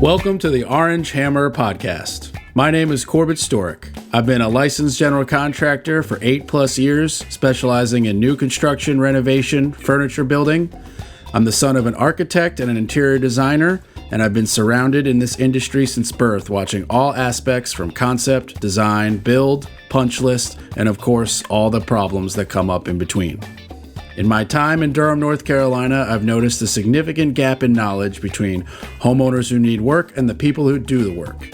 Welcome to the Orange Hammer Podcast. My name is Corbett Storick. I've been a licensed general contractor for 8+ years, specializing in new construction, renovation, furniture building. I'm the son of an architect and an interior designer, and I've been surrounded in this industry since birth, watching all aspects from concept, design, build, punch list, and of course, all the problems that come up in between. In my time in Durham, North Carolina, I've noticed a significant gap in knowledge between homeowners who need work and the people who do the work.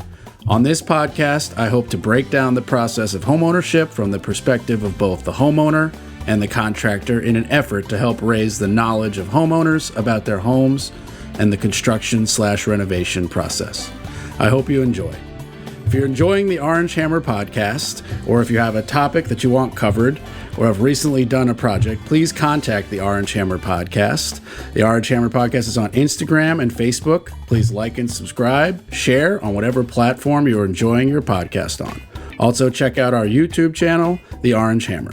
On this podcast, I hope to break down the process of homeownership from the perspective of both the homeowner and the contractor in an effort to help raise the knowledge of homeowners about their homes and the construction/renovation process. I hope you enjoy. If you're enjoying the Orange Hammer Podcast, or if you have a topic that you want covered, or have recently done a project, please contact the Orange Hammer Podcast. The Orange Hammer Podcast is on Instagram and Facebook. Please like and subscribe, share on whatever platform you're enjoying your podcast on. Also, check out our YouTube channel, The Orange Hammer.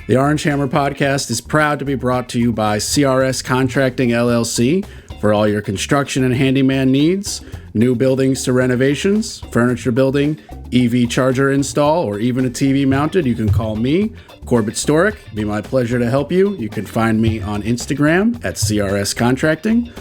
The Orange Hammer Podcast is proud to be brought to you by CRS Contracting LLC for all your construction and handyman needs, new buildings to renovations, furniture building, EV charger install, or even a TV mounted. You can call me, Corbett Storick. It'd be my pleasure to help you. You can find me on Instagram at CRS Contracting.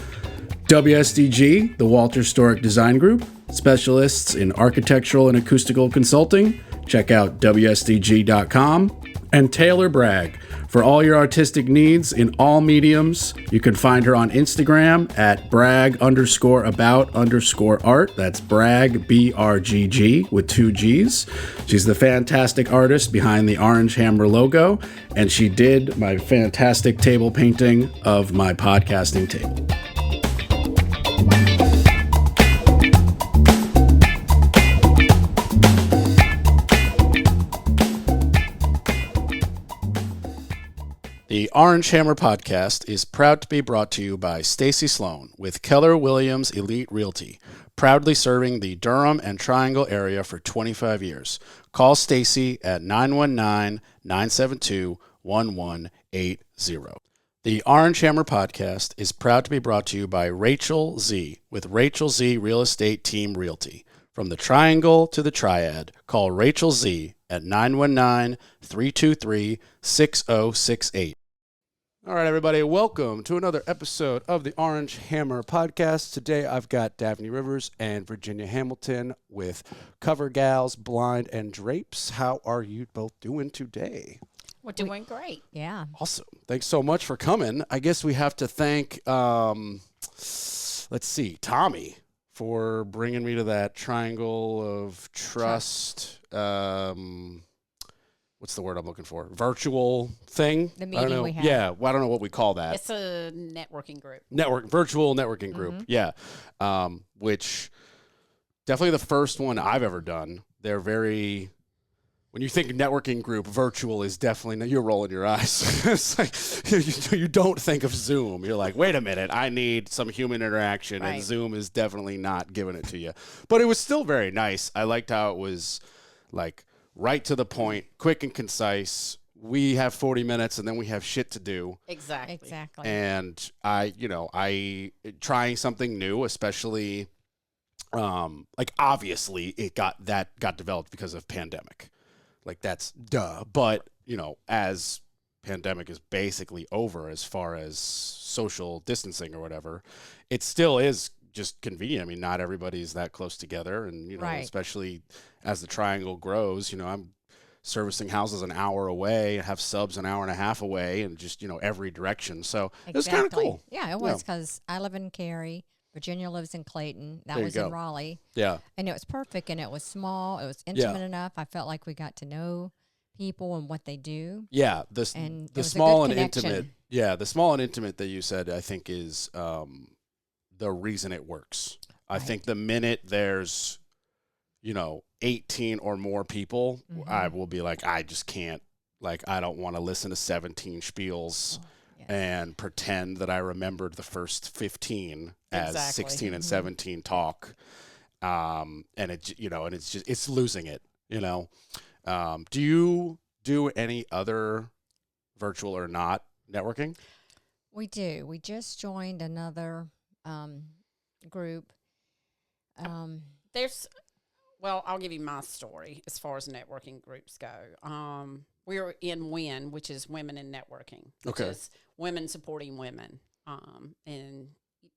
WSDG, the Walter Storick Design Group, specialists in architectural and acoustical consulting. Check out WSDG.com. And Taylor Bragg, for all your artistic needs in all mediums. You can find her on Instagram at brag_about_art. That's brag, BRGG, with 2 G's. She's the fantastic artist behind the Orange Hammer logo, and she did my fantastic table painting of my podcasting table. The Orange Hammer Podcast is proud to be brought to you by Stacy Sloan with Keller Williams Elite Realty, proudly serving the Durham and Triangle area for 25 years. Call Stacy at 919-972-1180. The Orange Hammer Podcast is proud to be brought to you by Rachel Z with Rachel Z Real Estate Team Realty. From the Triangle to the Triad, call Rachel Z at 919-323-6068. All right, everybody, welcome to another episode of the Orange Hammer Podcast. Today, I've got Daphne Rivers and Virginia Hamilton with Gals Blinds Drapes. How are you both doing today? We're doing great. Yeah. Awesome. Thanks so much for coming. I guess we have to thank, Tommy, for bringing me to that triangle of trust. What's the word I'm looking for? Virtual thing? The meeting we had. Yeah, well, I don't know what we call that. It's a networking group. Virtual networking group, yeah. Which, definitely the first one I've ever done. They're very, when you think networking group, virtual is definitely, you're rolling your eyes. It's like, you don't think of Zoom. You're like, wait a minute, I need some human interaction, right. And Zoom is definitely not giving it to you. But it was still very nice. I liked how it was, like, right to the point, quick and concise. We have 40 minutes and then we have shit to do. Exactly. And I trying something new, especially obviously it got developed because of pandemic. Like that's duh. But, as pandemic is basically over as far as social distancing or whatever, it still is just convenient. I mean, not everybody's that close together, and right. Especially as the triangle grows, I'm servicing houses an hour away, have subs an hour and a half away, and just every direction. So exactly. It was kind of cool. Yeah, it was, because I live in Cary, Virginia lives in Clayton, that was in Raleigh. Yeah, and it was perfect, and it was small, it was intimate enough. I felt like we got to know people and what they do. Yeah, the small and intimate. Yeah, the small and intimate that you said, I think is the reason it works. I think the minute there's, 18 or more people, I will be like, I just can't, I don't want to listen to 17 spiels and pretend that I remembered the first 15 as 16 and 17 talk. And it, and it's just, it's losing it, Do you do any other virtual or not networking? We do. We just joined another group Well, I'll give you my story as far as networking groups go. We're in WIN, which is Women in Networking, which is women supporting women in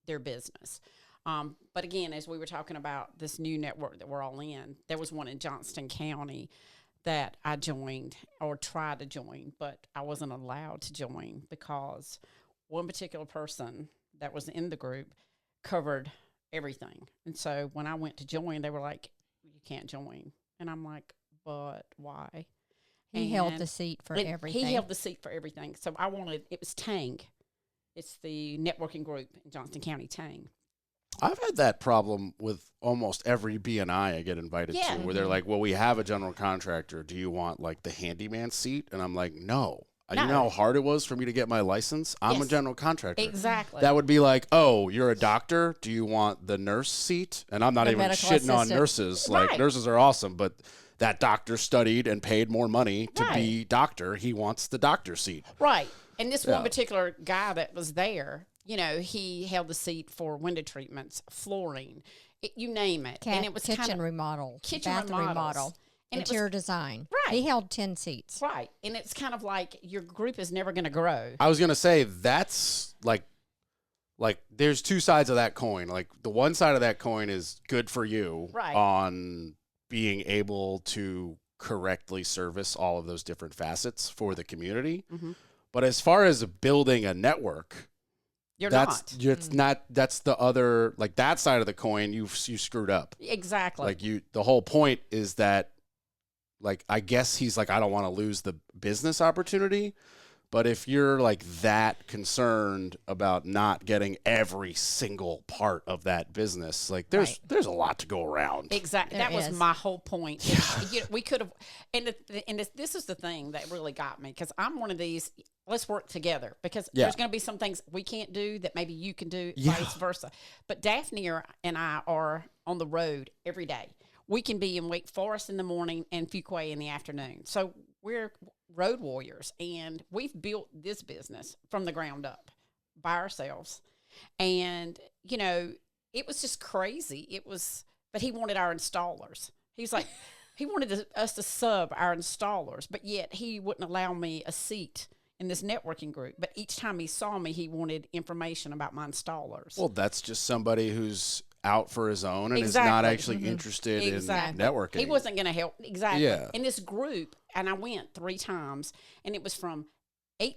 their business. But again, as we were talking about this new network that we're all in, there was one in Johnston County that I joined or tried to join, but I wasn't allowed to join because one particular person that was in the group covered everything. And so when I went to join, they were like, you can't join. And I'm like, but why? He held the seat for everything. He held the seat for everything. So it was TANG. It's the networking group in Johnston County, TANG. I've had that problem with almost every BNI I get invited to, where they're like, well, we have a general contractor. Do you want like the handyman seat? And I'm like, no. You know how hard it was for me to get my license? I'm a general contractor. Exactly. That would be like, oh, you're a doctor. Do you want the nurse seat? And I'm not even shitting on nurses. Like, nurses are awesome, but that doctor studied and paid more money to be doctor. He wants the doctor seat. Right. And this one particular guy that was there, he held the seat for window treatments, flooring, you name it. And it was kitchen remodel, bathroom remodel, and interior design. Right. He held 10 seats. Right. And it's kind of like your group is never going to grow. I was going to say that's like there's two sides of that coin. Like the one side of that coin is good for you on being able to correctly service all of those different facets for the community. Mm-hmm. But as far as building a network, that's the other, like that side of the coin, you screwed up. Exactly. Like the whole point is that, like, I guess he's like, I don't want to lose the business opportunity. But if you're like that concerned about not getting every single part of that business, like there's a lot to go around. Exactly. That was my whole point. We could have, and this is the thing that really got me, because I'm one of these, let's work together, because there's going to be some things we can't do that maybe you can do, vice versa. But Daphne and I are on the road every day. We can be in Wake Forest in the morning and Fuquay in the afternoon. So we're road warriors, and we've built this business from the ground up by ourselves. And, it was just crazy. But he wanted our installers. He's like, he wanted us to sub our installers, but yet he wouldn't allow me a seat in this networking group. But each time he saw me, he wanted information about my installers. Well, that's just somebody who's out for his own and is not actually interested in networking. He wasn't going to help. Exactly. Yeah. In this group, and I went 3 times, and it was from 8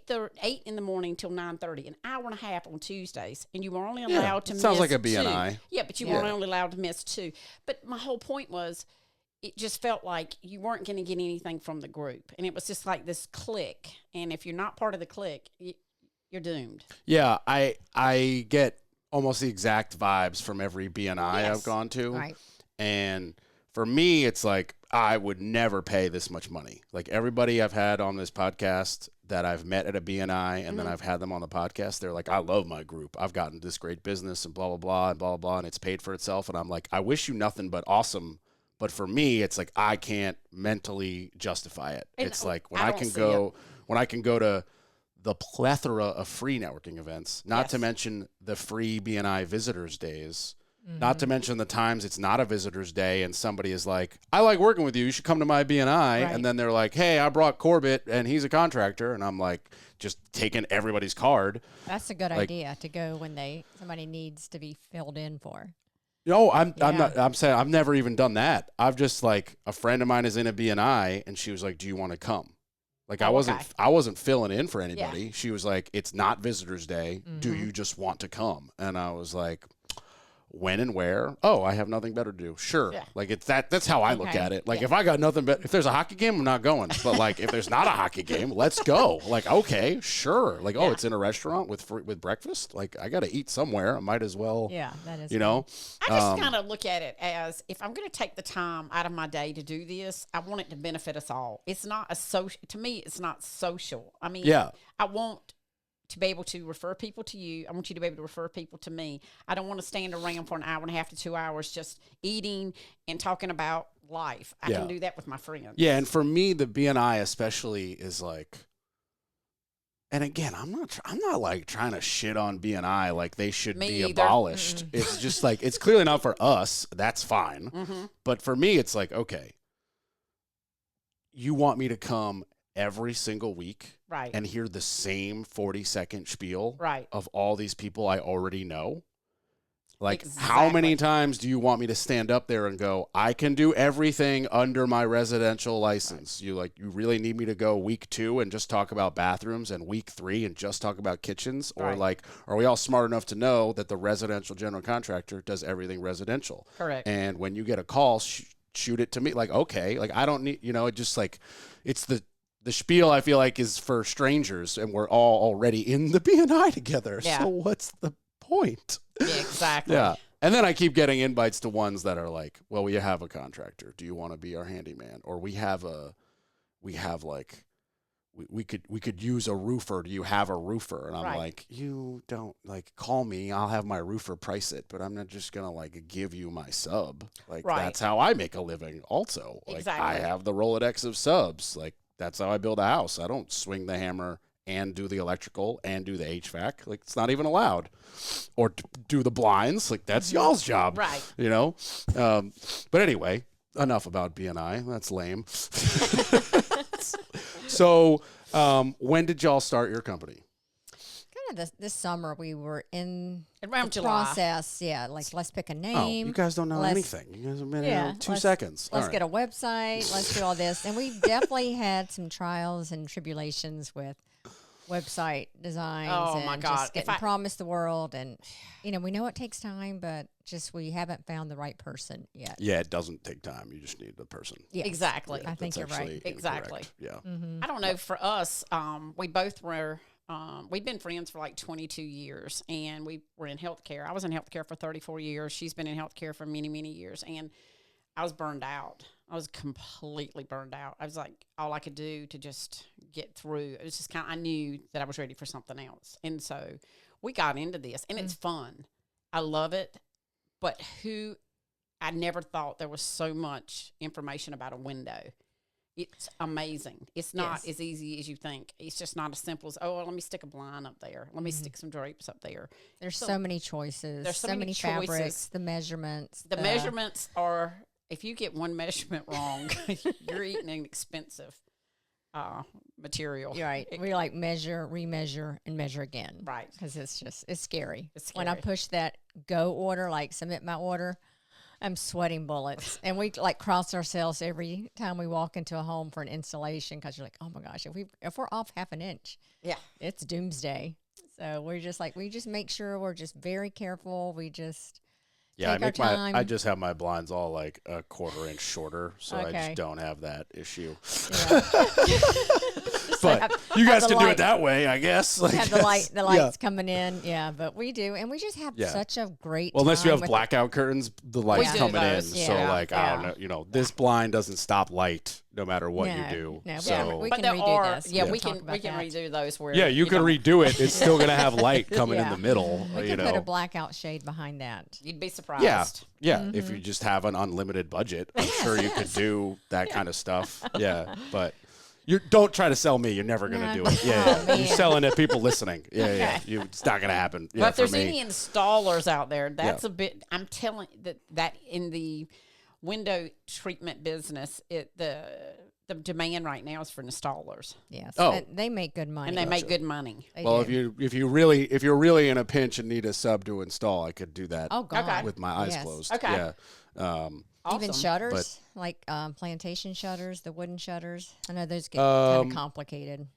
in the morning till 9:30, an hour and a half on Tuesdays, and you were only allowed to miss 2. Sounds like a BNI. Yeah, but you were only allowed to miss 2. But my whole point was, it just felt like you weren't going to get anything from the group, and it was just like this clique. And if you're not part of the clique, you're doomed. Yeah, I get almost the exact vibes from every BNI I've gone to. Right. And for me, it's like, I would never pay this much money. Like everybody I've had on this podcast that I've met at a BNI and then I've had them on the podcast, they're like, I love my group. I've gotten this great business and blah, blah, blah, and blah, blah, blah, and it's paid for itself. And I'm like, I wish you nothing but awesome. But for me, it's like, I can't mentally justify it. And it's like when I can go to the plethora of free networking events, not to mention the free BNI visitors days, not to mention the times it's not a visitors day and somebody is like, I like working with you. You should come to my BNI. Right. And then they're like, hey, I brought Corbett and he's a contractor. And I'm like, just taking everybody's card. That's a good idea to go when somebody needs to be filled in for. I'm saying I've never even done that. I've just like, a friend of mine is in a BNI and she was like, do you want to come? Like I wasn't filling in for anybody. Yeah. She was like, it's not visitors day. Mm-hmm. Do you just want to come? And I was like, when and where? Oh, I have nothing better to do. Sure. Yeah. Like it's that's how I look at it. Like if I got nothing better, if there's a hockey game, I'm not going. But like if there's not a hockey game, let's go. Like, okay, sure. Like, oh, it's in a restaurant with breakfast. Like I got to eat somewhere. I might as well. Yeah, that is. I just kind of look at it as, if I'm going to take the time out of my day to do this, I want it to benefit us all. It's not a social. To me, it's not social. I mean, I want to be able to refer people to you. I want you to be able to refer people to me. I don't want to stand around for an hour and a half to 2 hours just eating and talking about life. I can do that with my friends. Yeah, and for me, the BNI especially is like, And again, I'm not like trying to shit on B&I like they should be either. abolished. It's just like, it's clearly not for us. That's fine. But for me, it's like, okay, you want me to come every single week and hear the same 40-second spiel of all these people I already know? Like, how many times do you want me to stand up there and go, I can do everything under my residential license? You really need me to go week 2 and just talk about bathrooms, and week 3 and just talk about kitchens? Or like, are we all smart enough to know that the residential general contractor does everything residential? Correct. And when you get a call, shoot it to me. Like, okay, like I don't need, it just like, it's the spiel I feel like is for strangers, and we're all already in the B&I together. Yeah. So what's the point? Yeah, exactly. Yeah. And then I keep getting invites to ones that are like, well, we have a contractor. Do you want to be our handyman? Or we could use a roofer. Do you have a roofer? And I'm like, you don't, like, call me. I'll have my roofer price it, but I'm not just going to like give you my sub. Like, that's how I make a living also. Like, I have the Rolodex of subs. Like, that's how I build a house. I don't swing the hammer and do the electrical and do the HVAC. Like, it's not even allowed. Or do the blinds. Like, that's y'all's job. Right. But anyway, enough about B&I. That's lame. So, when did y'all start your company? Kind of this summer. We were in around the July. process. Yeah, like, let's pick a name. Oh, you guys don't know anything. You guys have been here 2 seconds. Let's get a website. Let's do all this. And we definitely had some trials and tribulations with website designs and just getting promised the world. And, we know it takes time, but just we haven't found the right person yet. Yeah, it doesn't take time. You just need the person. Yes. Exactly. I think you're right. Exactly. Yeah. I don't know. For us, we both were, we've been friends for like 22 years, and we were in healthcare. I was in healthcare for 34 years. She's been in healthcare for many, many years. And I was burned out. I was completely burned out. I was like, all I could do to just get through. It was just I knew that I was ready for something else. And so we got into this, and it's fun. I love it. But I never thought there was so much information about a window. It's amazing. It's not as easy as you think. It's just not as simple as, let me stick a blind up there. Let me stick some drapes up there. There's so many choices. There's so many fabrics, the measurements. The measurements are, if you get one measurement wrong, you're eating an expensive material. You're right. We like measure, remeasure, and measure again. Right. Because it's scary. It's scary. When I push that go order, like submit my order, I'm sweating bullets. And we like cross ourselves every time we walk into a home for an installation, because you're like, oh my gosh, if we're off half an inch, it's doomsday. So we're just like, we just make sure we're just very careful. We just I just have my blinds all like a quarter inch shorter, so I just don't have that issue. But you guys can do it that way, I guess. Like, have the lights coming in, but we do, and we just have such a great. Well, unless you have blackout curtains, the lights coming in. So like, I don't know, this blind doesn't stop light no matter what you do. No, so we can redo this. Yeah, we can redo those where. Yeah, you can redo it. It's still gonna have light coming in the middle. We can put a blackout shade behind that. You'd be surprised. Yeah. If you just have an unlimited budget, I'm sure you could do that kind of stuff. Yeah, but. Don't try to sell me. You're never going to do it. You're selling it. People listening. It's not going to happen. But if there's any installers out there, that's a bit. I'm telling that in the window treatment business, the demand right now is for installers. Yes. They make good money. And they make good money. Well, if you're really in a pinch and need a sub to install, I could do that. With my eyes closed. Okay. Yeah. Even shutters, like plantation shutters, the wooden shutters. I know those get kind of complicated.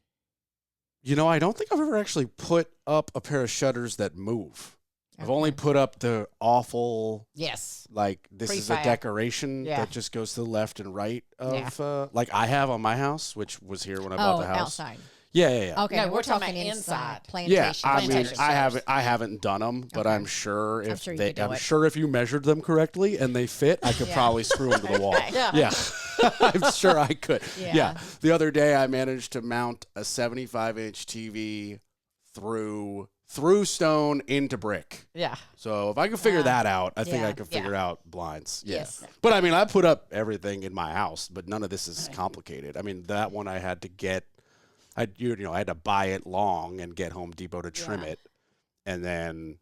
I don't think I've ever actually put up a pair of shutters that move. I've only put up the awful, like this is a decoration that just goes to the left and right of, like I have on my house, which was here when I bought the house. Outside. Yeah. Okay, no, we're talking inside. Plantation. Yeah, I mean, I haven't done them, but I'm sure if you measured them correctly and they fit, I could probably screw them to the wall. Yeah. I'm sure I could. Yeah. The other day, I managed to mount a 75-inch TV through stone into brick. Yeah. So if I could figure that out, I think I could figure out blinds. Yes. But I mean, I put up everything in my house, but none of this is complicated. I mean, that one I had to get I had to buy it long and get Home Depot to trim it, and then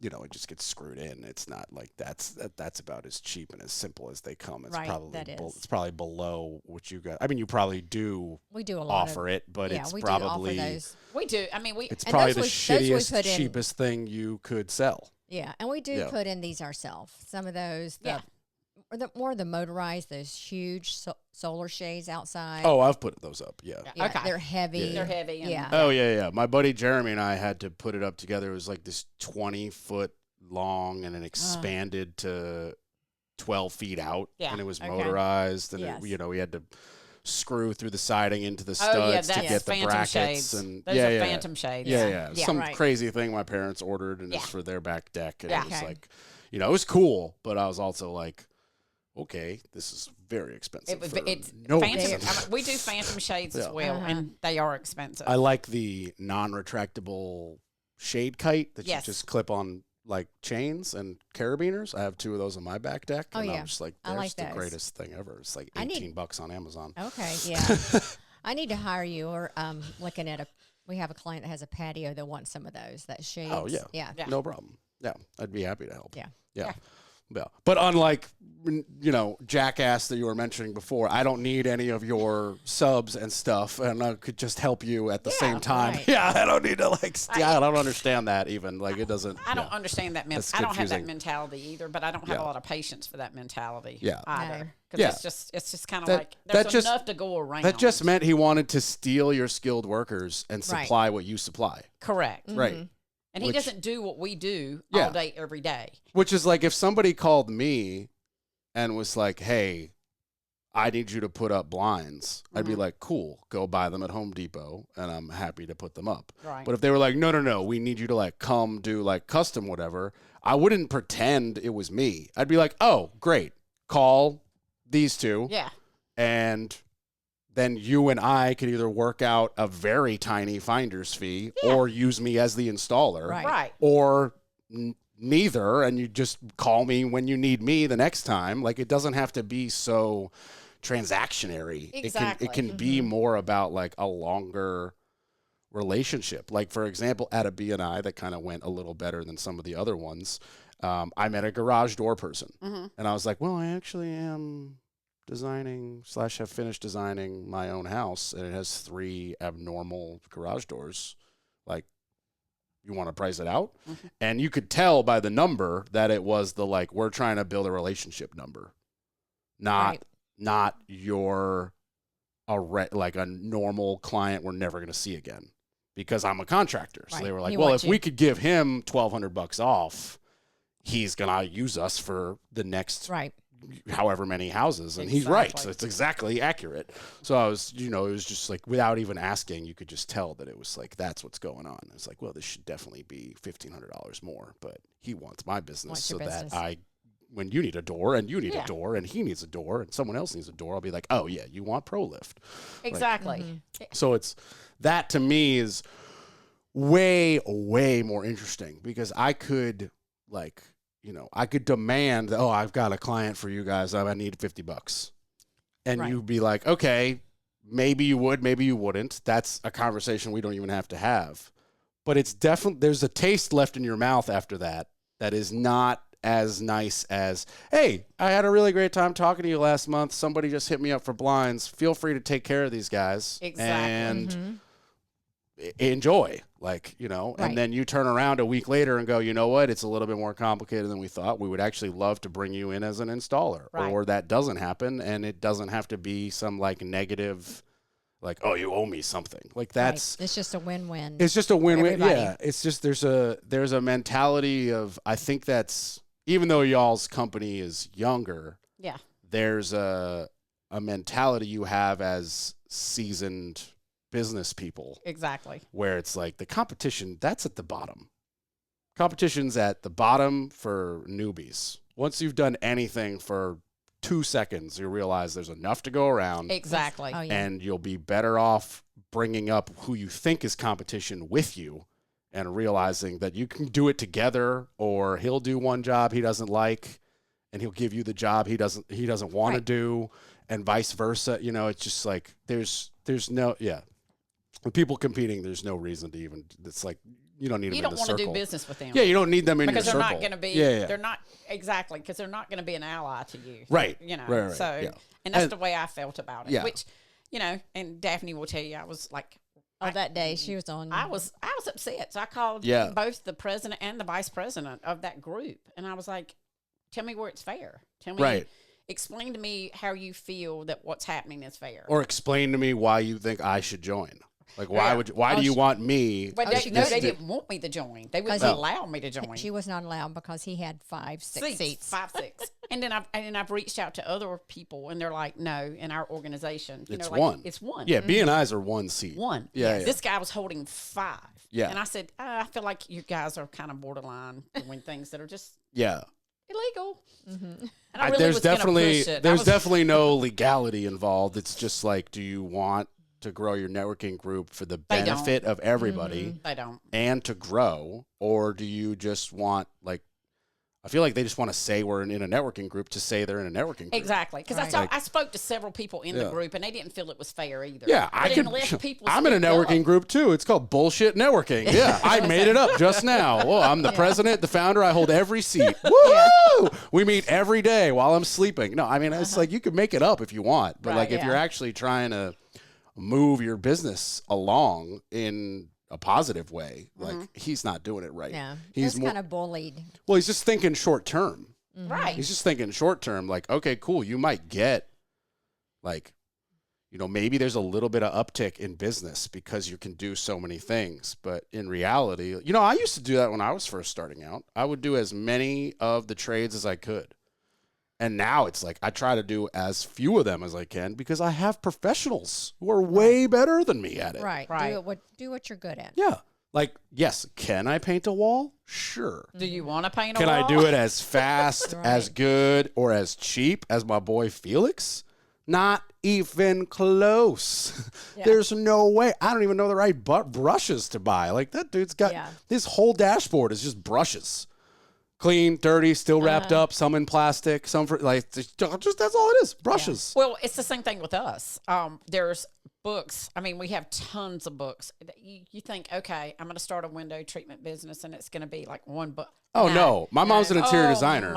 it just gets screwed in. It's not like that's about as cheap and as simple as they come. It's probably below what you got. I mean, you probably do. We do a lot offer it, but it's we probably do offer those. We do. I mean, it's probably the shittiest, cheapest thing you could sell. Yeah, and we do put in these ourselves. Some of those, or more the motorized, those huge solar shades outside. Oh, I've put those up. Yeah. Okay. They're heavy. Yeah. They're heavy. Yeah. Oh yeah. My buddy Jeremy and I had to put it up together. It was like this 20-foot long, and it expanded to 12 feet out, and it was motorized, and we had to screw through the siding into the studs to get the brackets. Shades. And those are phantom shades. Yeah. Some crazy thing my parents ordered, and it's for their back deck, and it was like, it was cool, but I was also like, okay, this is very expensive. It's phantom. We do phantom shades as well, and they are expensive. I like the non-retractable shade kite that you just clip on like chains and carabiners. I have 2 of those on my back deck, and I'm just like, there's the greatest thing ever. It's like $18 on Amazon. Okay, yeah. I need to hire you, or looking at we have a client that has a patio that wants some of those, that shades. Oh, yeah. No problem. Yeah, I'd be happy to help. Yeah. But unlike, Jackass that you were mentioning before, I don't need any of your subs and stuff, and I could just help you at the same time. Right. Yeah, I don't need to I don't understand that even. Like, it doesn't. I don't understand that. I don't have that mentality either, but I don't have a lot of patience for that mentality either. Because it's just kind of like there's enough to go around. That just meant he wanted to steal your skilled workers and supply what you supply. Correct. Mm-hmm. Right. And he doesn't do what we do all day, every day. Which is like if somebody called me and was like, hey, I need you to put up blinds, I'd be like, cool, go buy them at Home Depot, and I'm happy to put them up. Right. But if they were like, no, we need you to like come do like custom whatever, I wouldn't pretend it was me. I'd be like, oh, great, call these 2. Yeah. And then you and I could either work out a very tiny finder's fee or use me as the installer. Right. Or neither, and you just call me when you need me the next time. Like, it doesn't have to be so transactionary. Exactly. It can be more about like a longer relationship. Like, for example, at a B&I that kind of went a little better than some of the other ones, I met a garage door person. And I was like, well, I actually am designing / have finished designing my own house, and it has 3 abnormal garage doors. Like, you want to price it out? And you could tell by the number that it was the like, we're trying to build a relationship number, not your like a normal client we're never going to see again, because I'm a contractor. So they were like, well, if we could give him $1,200 off, he's going to use us for the next however many houses. And he's right. So it's exactly accurate. So I was, it was just like, without even asking, you could just tell that it was like, that's what's going on. It's like, well, this should definitely be $1,500 more, but he wants my business that when you need a door and you need a door and he needs a door and someone else needs a door, I'll be like, oh yeah, you want Pro Lift. Exactly. So it's, that to me is way, way more interesting, because I could like, I could demand, oh, I've got a client for you guys, I need $50. And you'd be like, okay, maybe you would, maybe you wouldn't. That's a conversation we don't even have to have. But it's definitely, there's a taste left in your mouth after that is not as nice as, hey, I had a really great time talking to you last month. Somebody just hit me up for blinds. Feel free to take care of these guys. And enjoy, and then you turn around a week later and go, you know what, it's a little bit more complicated than we thought. We would actually love to bring you in as an installer. Or that doesn't happen, and it doesn't have to be some like negative, like, oh, you owe me something. Like, that's it's just a win-win. It's just a win-win. Yeah. It's just there's a mentality of, I think that's, even though y'all's company is younger, there's a mentality you have as seasoned business people. Exactly. Where it's like the competition, that's at the bottom. Competition's at the bottom for newbies. Once you've done anything for 2 seconds, you realize there's enough to go around. Exactly. And you'll be better off bringing up who you think is competition with you, and realizing that you can do it together, or he'll do one job he doesn't like and he'll give you the job he doesn't want to do, and vice versa. It's just like there's no With people competing, there's no reason to even. It's like you don't need them in the circle. You don't want to do business with them. Yeah, you don't need them in because your circle. Because they're not going to be. Yeah. They're not exactly because they're not going to be an ally to you. Right. You know. Right. So, yeah. and that's the way I felt about it. Yeah. Which, you know, and Daphne will tell you, I was like. That day she was on. I was upset, so I called both the president and the vice president of that group, and I was like, "Tell me where it's fair. Tell me, explain to me how you feel that what's happening is fair, or explain to me why you think I should join. Like, why do you want me? But they didn't want me to join. They wouldn't allow me to join. She was not allowed because he had 5, 6 seats. 5, 6. And then I've reached out to other people, and they're like, no, in our organization, it's like, one. It's one. Yeah, B&Is are 1 seat. One. Yeah. This guy was holding 5. Yeah. And I said, I feel like you guys are kind of borderline doing things that are just illegal. Mm-hmm. And I really was definitely push it. there's definitely no legality involved. It's just like, do you want to grow your networking group for the benefit of everybody? They don't. And to grow, or do you just want, like, I feel like they just want to say we're in a networking group to say they're in a networking group. Exactly. Because I spoke to several people in the group, and they didn't feel it was fair either. Yeah, I'm in a networking group, too. It's called Bullshit Networking. Yeah, I made it up just now. Whoa, I'm the president, the founder. I hold every seat. Woo! We meet every day while I'm sleeping. No, I mean, it's like you could make it up if you want. But, if you're actually trying to move your business along in a positive way, like he's not doing it right. Yeah, he's kind of bullied. Well, he's just thinking short term. Right. He's just thinking short term, like, okay, cool. You might get, like, maybe there's a little bit of uptick in business because you can do so many things. But in reality, I used to do that when I was first starting out. I would do as many of the trades as I could. And now it's like I try to do as few of them as I can because I have professionals who are way better than me at it. Right. Do what you're good at. Yeah. Like, yes, can I paint a wall? Sure. Do you want to paint a wall? Can I do it as fast, as good, or as cheap as my boy Felix? Not even close. Yeah. There's no way. I don't even know the right brushes to buy. Like, that dude's got his whole dashboard is just brushes. Clean, dirty, still wrapped up, some in plastic, some for just that's all it is. Brushes. Yeah. Well, it's the same thing with us. There's books. I mean, we have tons of books. You think, okay, I'm going to start a window treatment business, and it's going to be like one book. Oh, no. My mom's an interior designer.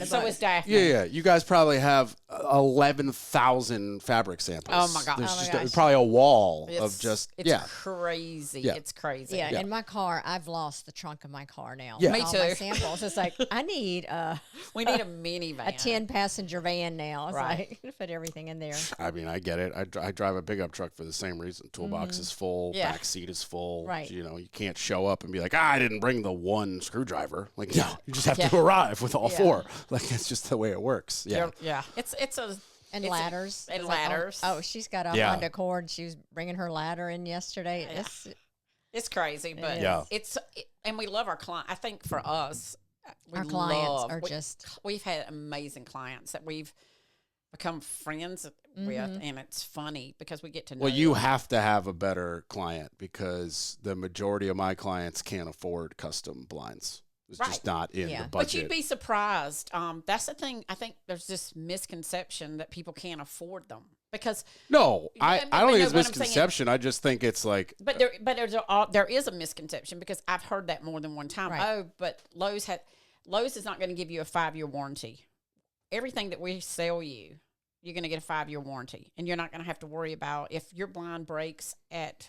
So is Daphne. Yeah. You guys probably have 11,000 fabric samples. Oh, my God. There's probably a wall of just, It's crazy. Yeah. It's crazy. Yeah, in my car, I've lost the trunk of my car now. Yeah. Me too. My samples. It's like, I need we need a minivan. A 10-passenger van now. It's like, put everything in there. I mean, I get it. I drive a pickup truck for the same reason. Toolbox is full. Back seat is full. Right. You can't show up and be like, I didn't bring the one screwdriver. Like, no, you just have to arrive with all 4. Like, that's just the way it works. Yeah. Yeah. It's ladders. And ladders. Like, she's got a Honda Accord. She was bringing her ladder in yesterday. Yeah. It's crazy, but and we love our client. I think for us, our clients are we've had amazing clients that we've become friends with, and it's funny because we get to know. Well, you have to have a better client because the majority of my clients can't afford custom blinds. It's just not in the budget. But you'd be surprised. That's the thing. I think there's this misconception that people can't afford them because. No, I don't think it's a misconception. I just think it's like. But there is a misconception because I've heard that more than one time. Right. Oh, but Lowe's is not going to give you a 5-year warranty. Everything that we sell you, you're going to get a 5-year warranty, and you're not going to have to worry about if your blind breaks at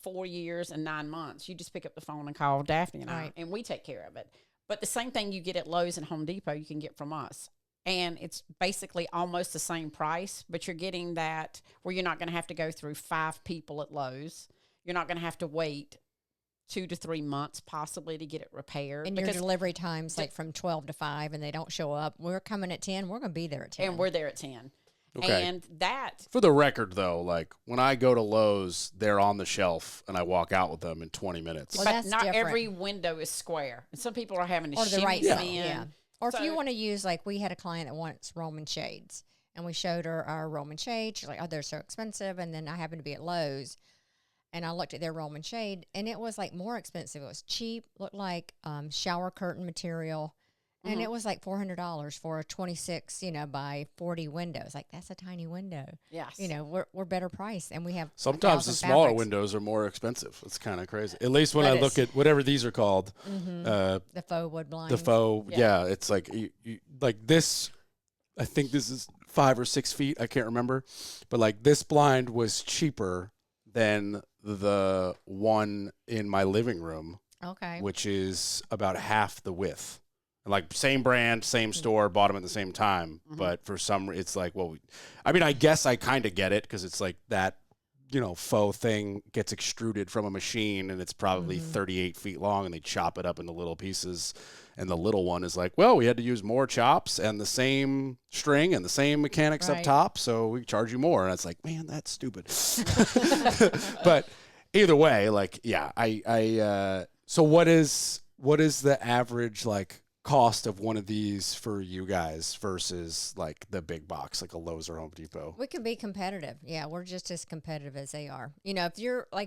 4 years and 9 months. You just pick up the phone and call Daphne and I, and we take care of it. But the same thing you get at Lowe's and Home Depot, you can get from us. And it's basically almost the same price, but you're getting that where you're not going to have to go through 5 people at Lowe's. You're not going to have to wait 2 to 3 months possibly to get it repaired. And your delivery time's like from 12 to 5 and they don't show up. We're coming at 10. We're going to be there at 10. And we're there at 10. Okay. And that. For the record, though, like when I go to Lowe's, they're on the shelf and I walk out with them in 20 minutes. Well, but not every window is square. And some people are having to shimmy them in. Yeah. Or if you want to use, like we had a client that wants Roman shades. And we showed her our Roman shades. She's like, oh, they're so expensive. And then I happened to be at Lowe's. And I looked at their Roman shade, and it was like more expensive. It was cheap, looked like shower curtain material, And it was like $400 for a 26, by 40 windows. Like, that's a tiny window. Yes. We're better priced, and we have Sometimes the 1,000 smaller fabrics. windows are more expensive. It's kind of crazy. At least when But I look at whatever these are called, The faux wood blinds. the faux. Yeah, it's like you like this. I think this is 5 or 6 feet. I can't remember, but like this blind was cheaper than the one in my living room, Okay. which is about half the width. Like same brand, same store, bought them at the same time. But for some, it's like, well, I mean, I guess I kind of get it because it's like that, faux thing gets extruded from a machine and it's probably 38 feet long and they chop it up into little pieces. And the little one is like, well, we had to use more chops and the same string and the same mechanics up Right. top, so we charge you more. And it's like, man, that's stupid. But either way, like, yeah, so what is the average like cost of one of these for you guys versus like the big box, like a Lowe's or Home Depot? We can be competitive. Yeah, we're just as competitive as they are. If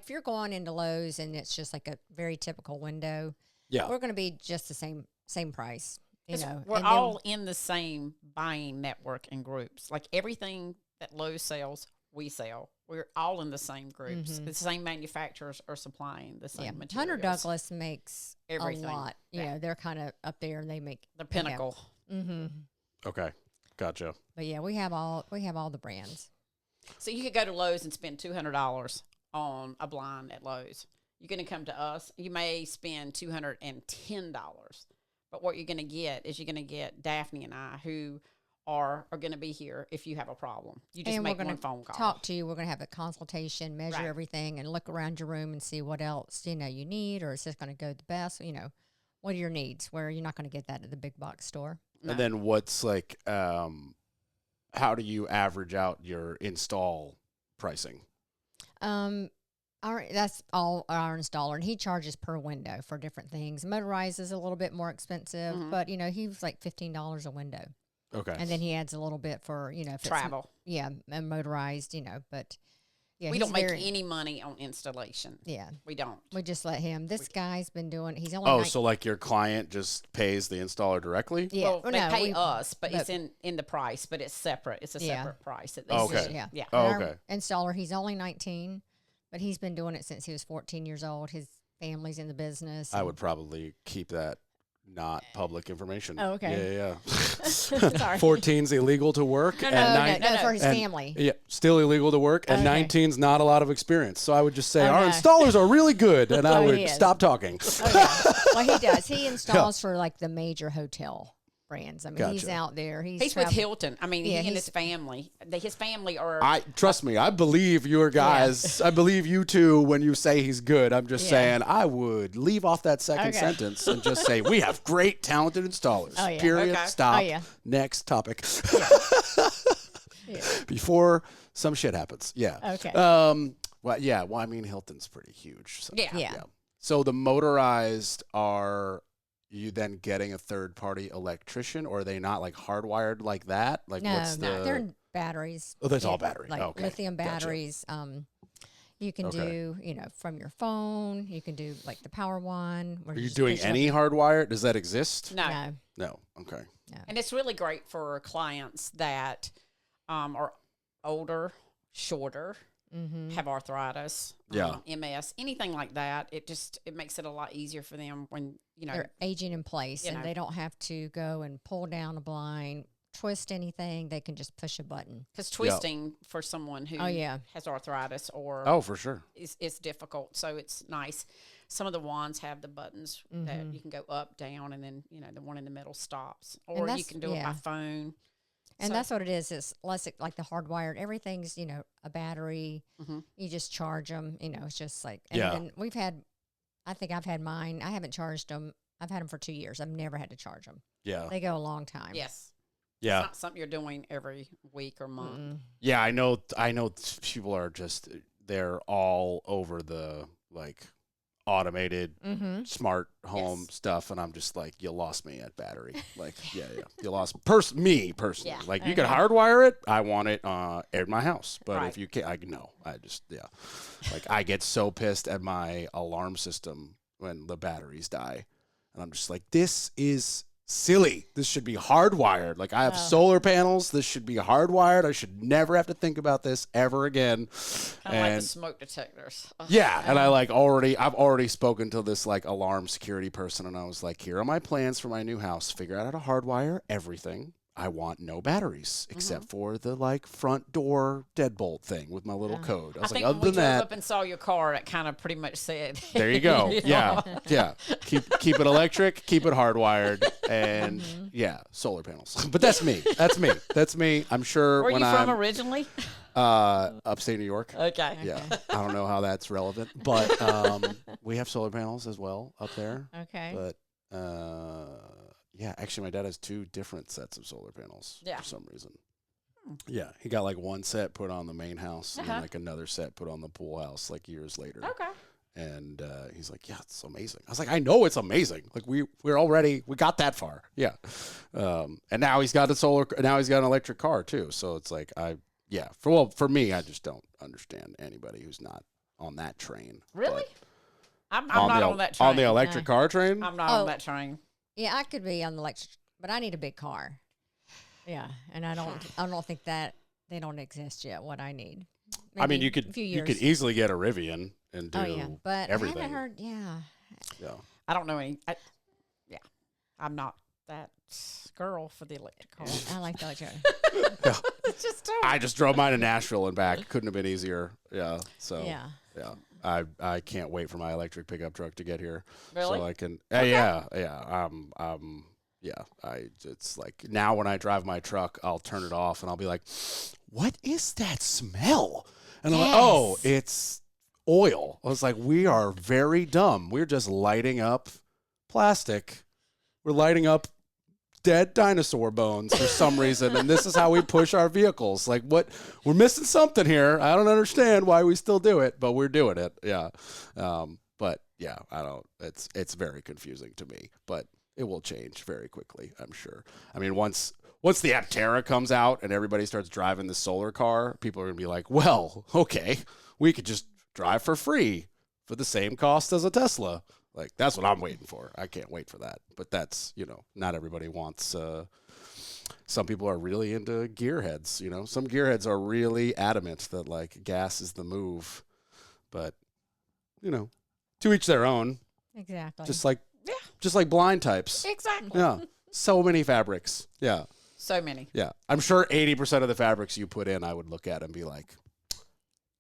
you're going into Lowe's and it's just like a very typical window, Yeah. we're going to be just the same price. 'Cause And we're then- all in the same buying network and groups. Like everything that Lowe's sells, we sell. We're all in the same groups. The same manufacturers are supplying the same materials. Hunter Douglas makes Everything. a lot. Yeah. They're kind of up there, and they make The pinnacle. Okay. Gotcha. But yeah, we have all the brands. So you could go to Lowe's and spend $200 on a blind at Lowe's. You're going to come to us. You may spend $210. But what you're going to get is you're going to get Daphne and I, who are going to be here if you have a problem. You just And make we're one gonna phone call. talk to you. We're going to have a consultation, measure Right. everything, and look around your room and see what else you need, or is this going to go the best? What are your needs? Where you're not going to get that at the big box store. No. And then what's like, how do you average out your install pricing? That's all our installer, and he charges per window for different things. Motorized is a little bit more expensive, but he's like $15 a window. Okay. And then he adds a little bit for, if it's Travel. and motorized, but yeah, We he's don't make very- any money on installation. Yeah, We don't. we just let him. This guy's been doing. He's only. Oh, so like your client just pays the installer directly? Yeah, Well, well, they no, pay we- us, but but- it's in the price, but it's separate. It's a Yeah. separate price. That Oh, they okay. do. Yeah. Yeah. Oh, And our okay. installer, he's only 19, but he's been doing it since he was 14 years old. His family's in the business. I and- would probably keep that not public information. Oh, okay. Yeah. Sorry. 14's illegal to work. No, and no, nine- no, for his and- family. Yeah, still illegal to work, and Okay. 19's not a lot of experience. So I would just say our Okay. installers are really good, and I Oh, would he is. stop talking. Okay. Well, he does. He installs for like the major hotel brands. I mean, he's Gotcha. out there. He's He's with traveling. Hilton. I mean, Yeah, he and he's- his family. His family are. I trust me. I believe your guys. I believe you too when you say he's good. I'm just Yeah. saying I would leave off that second Okay. sentence and just say we have great, taunted installers. Oh, yeah. Period. Okay. Stop. Oh, yeah. Next topic. Yeah. Before some shit happens. Yeah. Okay. Well, yeah. Well, I mean, Hilton's pretty huge. So, Yeah. Yeah. So the motorized, are you then getting a third party electrician, or are they not like hardwired like that? Like No, what's the? they're in batteries. Oh, that's all Yeah, battery. Like Okay. lithium Gotcha. batteries. You can Okay. do, from your phone. You can do like the power one. Where Are you just doing push it up any hardwire? Does that exist? no. No. No. Okay. And it's really great for clients that are older, shorter, Mm-hmm. have arthritis, Yeah. MS, anything like that. It makes it a lot easier for them when They're aging in place, you and know. they don't have to go and pull down a blind, twist anything. They can just push a button. because twisting for someone who Oh, yeah. has arthritis or Oh, for sure. is difficult. So it's nice. Some of the wands have the buttons that you can go up, down, and then the one in the middle stops, or you that's- can do it yeah. by phone. And So- that's what it is. It's less like the hardwired. Everything's, a battery. Mhm. You just charge them. It's just like, and Yeah. then I think I've had mine. I haven't charged them. I've had them for 2 years. I've never had to charge them. Yeah. They go a long time. Yes, Yeah. it's not something you're doing every week or month. Mm-mm. Yeah. I know. People are just, they're all over the like automated Mm-hmm. smart home Yes. stuff, and I'm just like, you lost me at battery. Like, yeah, you lost me personally. Yeah. Like, you can Okay. hardwire it. I want it in my house, but Right. if you can't, I just like I get so pissed at my alarm system when the batteries die, and I'm just like, this is silly. This should be hardwired. Like I have solar panels. This should be hardwired. I should never have to think about this ever again. Kind of like the smoke detectors. Yeah, and I've already spoken to this like alarm security person, and I was like, here are my plans for my new house. Figure out how to hardwire everything. I want no batteries except for the like front door deadbolt thing with my little code. I was think like, when other we than that, drove up and saw your car, it kind of pretty much said. there you go. Yeah. Keep it electric, keep it hardwired, and solar panels. But that's me. That's me. I'm sure. Where are you from originally? Upstate New York. Okay. Yeah. I don't know how that's relevant, but we have solar panels as well up there. Okay. But yeah, actually, my dad has 2 different sets of solar panels for some reason. Yeah, he got like one set put on the main house and then like another set put on the pool house like years later. Okay. And he's like, yeah, it's amazing. I was like, I know it's amazing. Like we got that far. Yeah. And now he's got an electric car too. So it's like, for me, I just don't understand anybody who's not on that train. Really? I'm not on that train. On the electric car train? I'm not on that train. Yeah, I could be on the electric, but I need a big car. Yeah, and I don't think that they don't exist yet. What I need. Maybe I mean, you could easily get a Rivian and do but everything. I haven't heard. Yeah. I don't know any. I'm not that girl for the electric car. I like the electric. It's just I just drove mine to Nashville and back. Couldn't have been easier. Yeah. So yeah. I can't wait for my electric pickup truck to get here. Really? So I can. It's like now when I drive my truck, I'll turn it off and I'll be like, "What is that smell?" And I'm like, "Oh, it's oil." I was like, "We are very dumb. We're just lighting up plastic. We're lighting up dead dinosaur bones for some reason, and this is how we push our vehicles. Like, what? We're missing something here. I don't understand why we still do it, but we're doing it. Yeah, but yeah, I don't. It's very confusing to me, but it will change very quickly, I'm sure. I mean, once the Aptera comes out and everybody starts driving the solar car, people are gonna be like, well, okay, we could just drive for free for the same cost as a Tesla. Like, that's what I'm waiting for. I can't wait for that. But that's, not everybody wants. Some people are really into gearheads. Some gearheads are really adamant that, like, gas is the move. But, to each their own. Exactly. Just like blind types. Exactly. Yeah. So many fabrics. Yeah. So many. Yeah. I'm sure 80% of the fabrics you put in, I would look at and be like,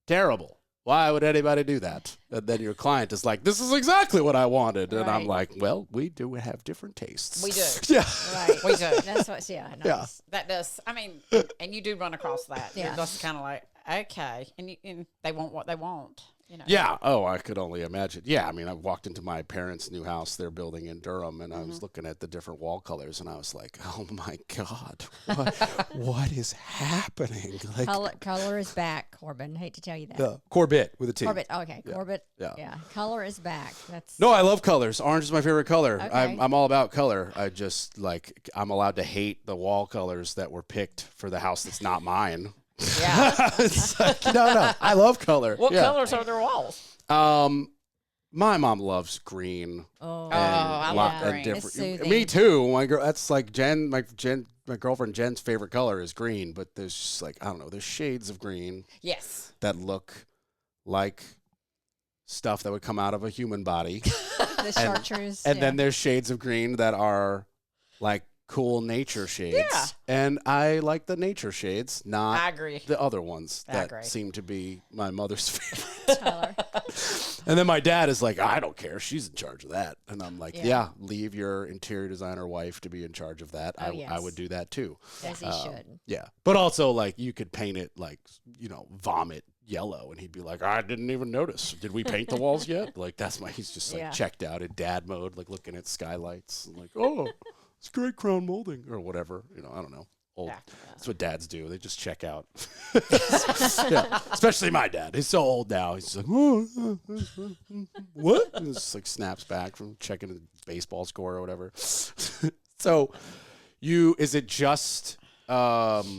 terrible. Why would anybody do that? And then your client is like, this is exactly what I wanted. And I'm like, well, we do have different tastes. We do. Yeah. Right. We do. That's what's, nice. Yeah. That does. I mean, and you do run across that. Yeah. You're just kind of like, okay. And they want what they want. Yeah. Oh, I could only imagine. Yeah. I mean, I walked into my parents' new house they're building in Durham, and I was looking at the different wall colors, and I was like, oh my God, what is happening? Like, color is back, Corbin. Hate to tell you that. Yeah. Corbett with a T. Corbett. Okay. Yeah. Corbett. Yeah. Color is back. No, I love colors. Orange is my favorite color. Okay. I'm all about color. I just I'm allowed to hate the wall colors that were picked for the house that's not mine. Yeah. It's like, no. I love color. What colors are their walls? My mom loves green. Oh, I love green. It's soothing. Me too. My girl, that's like my girlfriend Jen's favorite color is green. But there's just like, I don't know. There's shades of green. Yes. That look like stuff that would come out of a human body. The chartreuse. And then there's shades of green that are like cool nature shades. Yeah. And I like the nature shades, not I agree. the other ones I that agree. seem to be my mother's favorite. color. And then my dad is like, I don't care. She's in charge of that. And I'm like, Yeah. yeah, leave your interior designer wife to be in charge of that. Oh, I yes. would do that too. As he should. Yeah. But also, like, you could paint it like, vomit yellow. And he'd be like, I didn't even notice. Did we paint the walls yet? Like, he's just like checked out in dad mode, like looking at skylights. And like, oh, it's great crown molding or whatever. I don't know. Old. Yeah. That's what dads do. They just check out. Yeah. Especially my dad. He's so old now. He's just like, what? And just like snaps back from checking the baseball score or whatever. So is it just, no,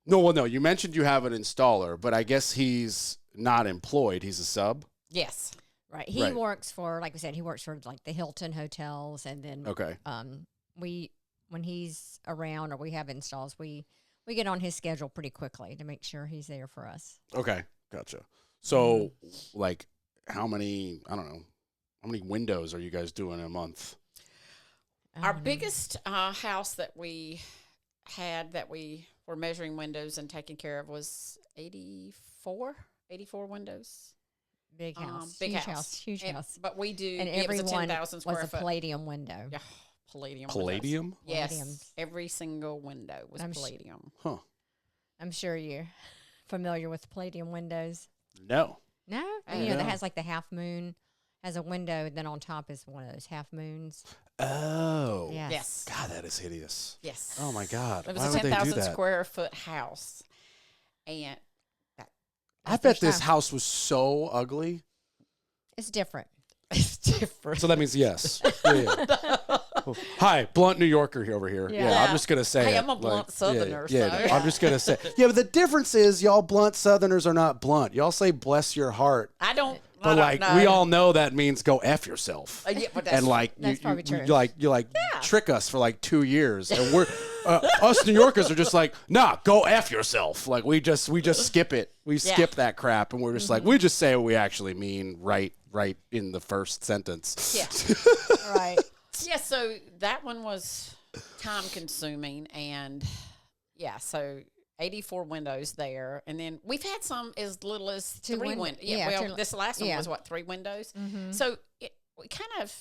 you mentioned you have an installer, but I guess he's not employed. He's a sub. Yes. Right. He works for, like we said, he works for like the Hilton hotels and then Okay. when he's around or we have installs, we get on his schedule pretty quickly to make sure he's there for us. Okay, gotcha. So, like, how many windows are you guys doing in a month? Our biggest house that we had that we were measuring windows and taking care of was 84 windows. Big house. Big huge house. Huge house. But we do, And it was a everyone 10,000 square was a foot. palladium window. Yeah, palladium. Palladium? Windows. Yes. Palladiums. Every single window was palladium. Huh. I'm sure you're familiar with palladium windows. No. No? You know, that has like the half moon, has a window, then on top is one of those half moons. Oh. Yes. God, that is hideous. Yes. Oh, my God. It was Why a would they do 10,000 that? square foot house. And I bet this house was so ugly. It's different. it's different. So that means yes. Yeah. Hi, blunt New Yorker here over here. Yeah, I'm just gonna say. Hey, it. I'm a blunt Southerner. Yeah, so. I'm just gonna say. Yeah, but the difference is y'all blunt Southerners are not blunt. Y'all say bless your heart. I don't. But like know. we all know that means go F yourself. Yeah, but that's And like That's probably true. you trick us for like 2 years, and we're us New Yorkers are just like, nah, go F yourself. Like we just skip it. We skip that crap, and we're just like we just say what we actually mean right in the first sentence. Yeah. Right. Yeah, so that one was time consuming, and so 84 windows there, and then we've had some as little as 3 windows. This last one was 3 windows. Mm-hmm. So we kind of,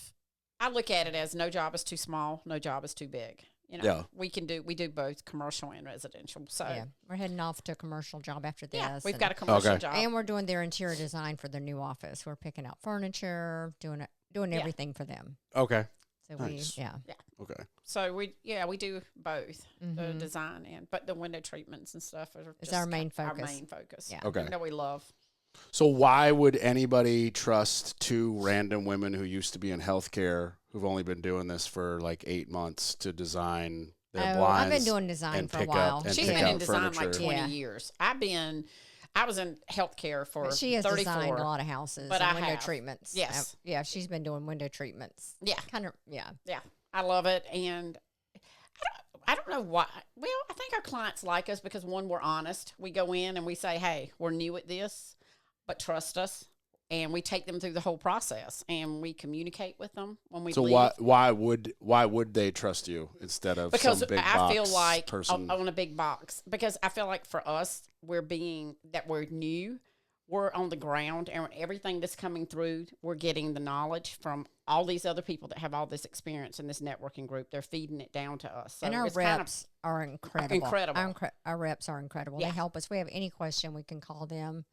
I look at it as no job is too small, no job is too big. You know, we do both commercial and residential. So we're heading off to a commercial job after this. Yeah, we've got a commercial job, and we're doing their interior design for their new office. We're picking out furniture, doing everything for them. Okay. So nice. Okay. So we do both the design but the window treatments and stuff are it's our main focus. Our main focus. Yeah. Okay. That we love. So why would anybody trust 2 random women who used to be in healthcare who've only been doing this for like 8 months to design their blinds? I've been doing design for a while. She's been in design like 20 years. I was in healthcare for 34. She has designed a lot of houses and window treatments. Yes. She's been doing window treatments. Yeah. Yeah. I love it. And I don't know why. Well, I think our clients like us because, one, we're honest. We go in and we say, hey, we're new at this, but trust us. And we take them through the whole process, and we communicate with them when we leave. So why would they trust you instead of some big box I feel like person? On a big box, because I feel like for us, we're new, we're on the ground, and everything that's coming through, we're getting the knowledge from all these other people that have all this experience in this networking group. They're feeding it down to us. So and our reps are incredible. Our reps are incredible. Yeah. They help us. If we have any question, we can call them.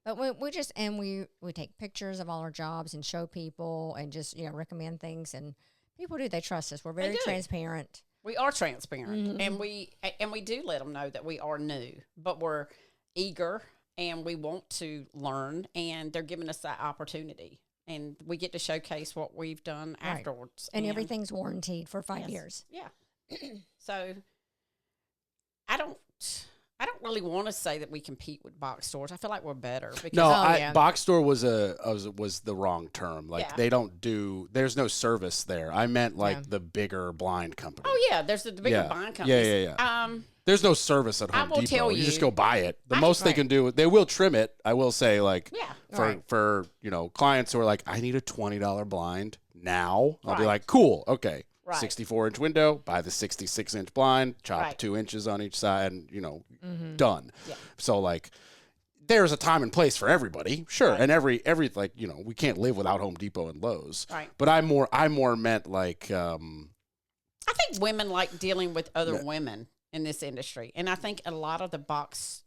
But we take pictures of all our jobs and show people and just recommend things, and people do. They trust us. We're very transparent. We are transparent, and we do let them know that we are new, but we're eager and we want to learn, and they're giving us that opportunity, and we get to showcase what we've done afterwards. And everything's warranted for 5 years. Yeah. So I don't really want to say that we compete with box stores. I feel like we're better. Because box store was the wrong term. Like they don't do. There's no service there. I meant like the bigger blind company. Oh yeah, there's the bigger blind companies. Yeah. There's no service at Home Depot. Tell you just go buy it. The most they can do, they will trim it. I will say, like for clients who are like, I need a $20 blind now. I'll be like, cool, okay. 64-inch window, buy the 66-inch blind, chop 2 inches on each side, and done. Yeah. So like, there's a time and place for everybody, sure, and every like we can't live without Home Depot and Lowe's. Right. But I more meant like. I think women like dealing with other women in this industry, and I think a lot of the box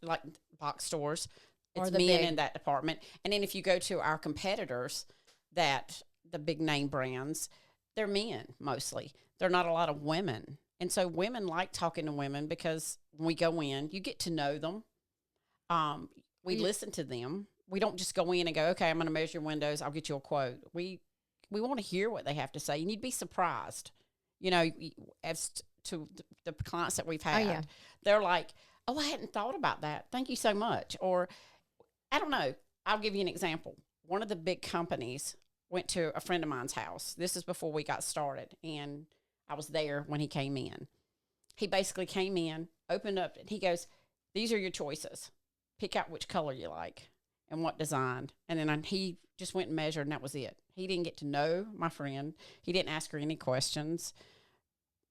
stores, it's men in that department, and then if you go to our competitors, the big name brands. They're men mostly. They're not a lot of women. And so women like talking to women because when we go in, you get to know them. We listen to them. We don't just go in and go, okay, I'm going to measure your windows. I'll get you a quote. We want to hear what they have to say. You need to be surprised. As to the clients that we've had, they're like, oh, I hadn't thought about that. Thank you so much. Or I don't know. I'll give you an example. One of the big companies went to a friend of mine's house. This is before we got started. And I was there when he came in. He basically came in, opened up, and he goes, "These are your choices. Pick out which color you like and what design." And then he just went and measured, and that was it. He didn't get to know my friend. He didn't ask her any questions,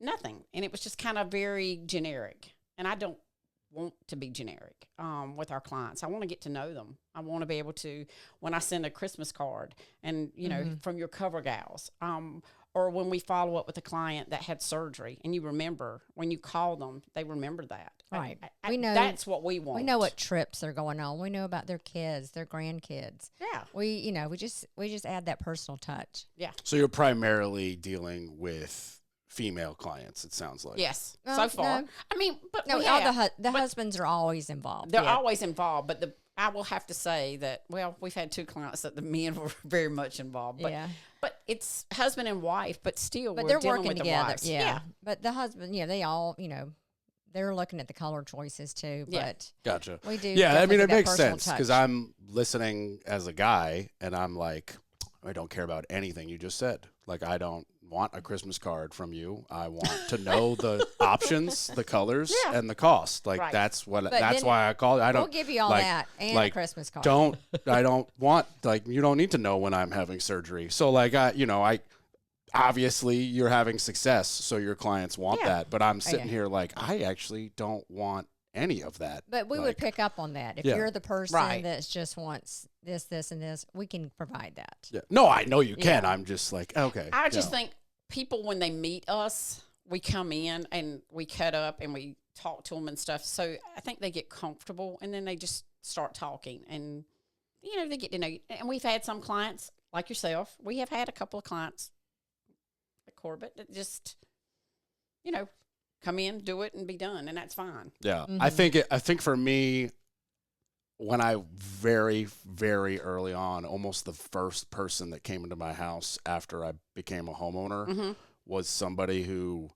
nothing. And it was just kind of very generic. And I don't want to be generic with our clients. I want to get to know them. I want to be able to, when I send a Christmas card and, you know, from your cover gals, or when we follow up with a client that had surgery and you remember when you call them, they remember that. Right. We know that's what we want. We know what trips are going on. We know about their kids, their grandkids. Yeah. We just add that personal touch. Yeah. So you're primarily dealing with female clients, it sounds like. Yes. So far. No. I mean, but No, we all have, the husbands are always involved. they're always involved, but I will have to say that, well, we've had 2 clients that the men were very much involved. But, Yeah. but it's husband and wife, but still But we're they're dealing working with together. the wives. Yeah. But the husband, they all, they're looking at the color choices too. Yeah. But Gotcha. we do. Yeah, I definitely mean, it get that makes personal sense because touch. I'm listening as a guy and I'm like, I don't care about anything you just said. Like, I don't want a Christmas card from you. I want to know the options, the colors, and the cost. Like, Right. that's But that's then why I call it. I don't. We'll give you all like- that and like, a Christmas card. I don't want, like, you don't need to know when I'm having surgery. So, like, I obviously you're having success, so your clients want Yeah. that. But I'm sitting yeah. here like, I actually don't want any of that. But we Like, would pick up on that. If Yeah. you're the person Right. that just wants this, and this, we can provide that. Yeah. No, I know you can. Yeah. I'm just like, okay. I just think people, when they meet us, we come in and we cut up and we talk to them and stuff. So I think they get comfortable and then they just start talking and, they get to know you. And we've had some clients like yourself. We have had a couple of clients at Corbett that just, come in, do it, and be done. And that's fine. Yeah. Mhm. I think for me, when I very, very early on, almost the first person that came into my house after I became a homeowner Mm-hmm. was somebody who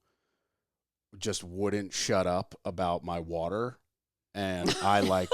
just wouldn't shut up about my water. And I was like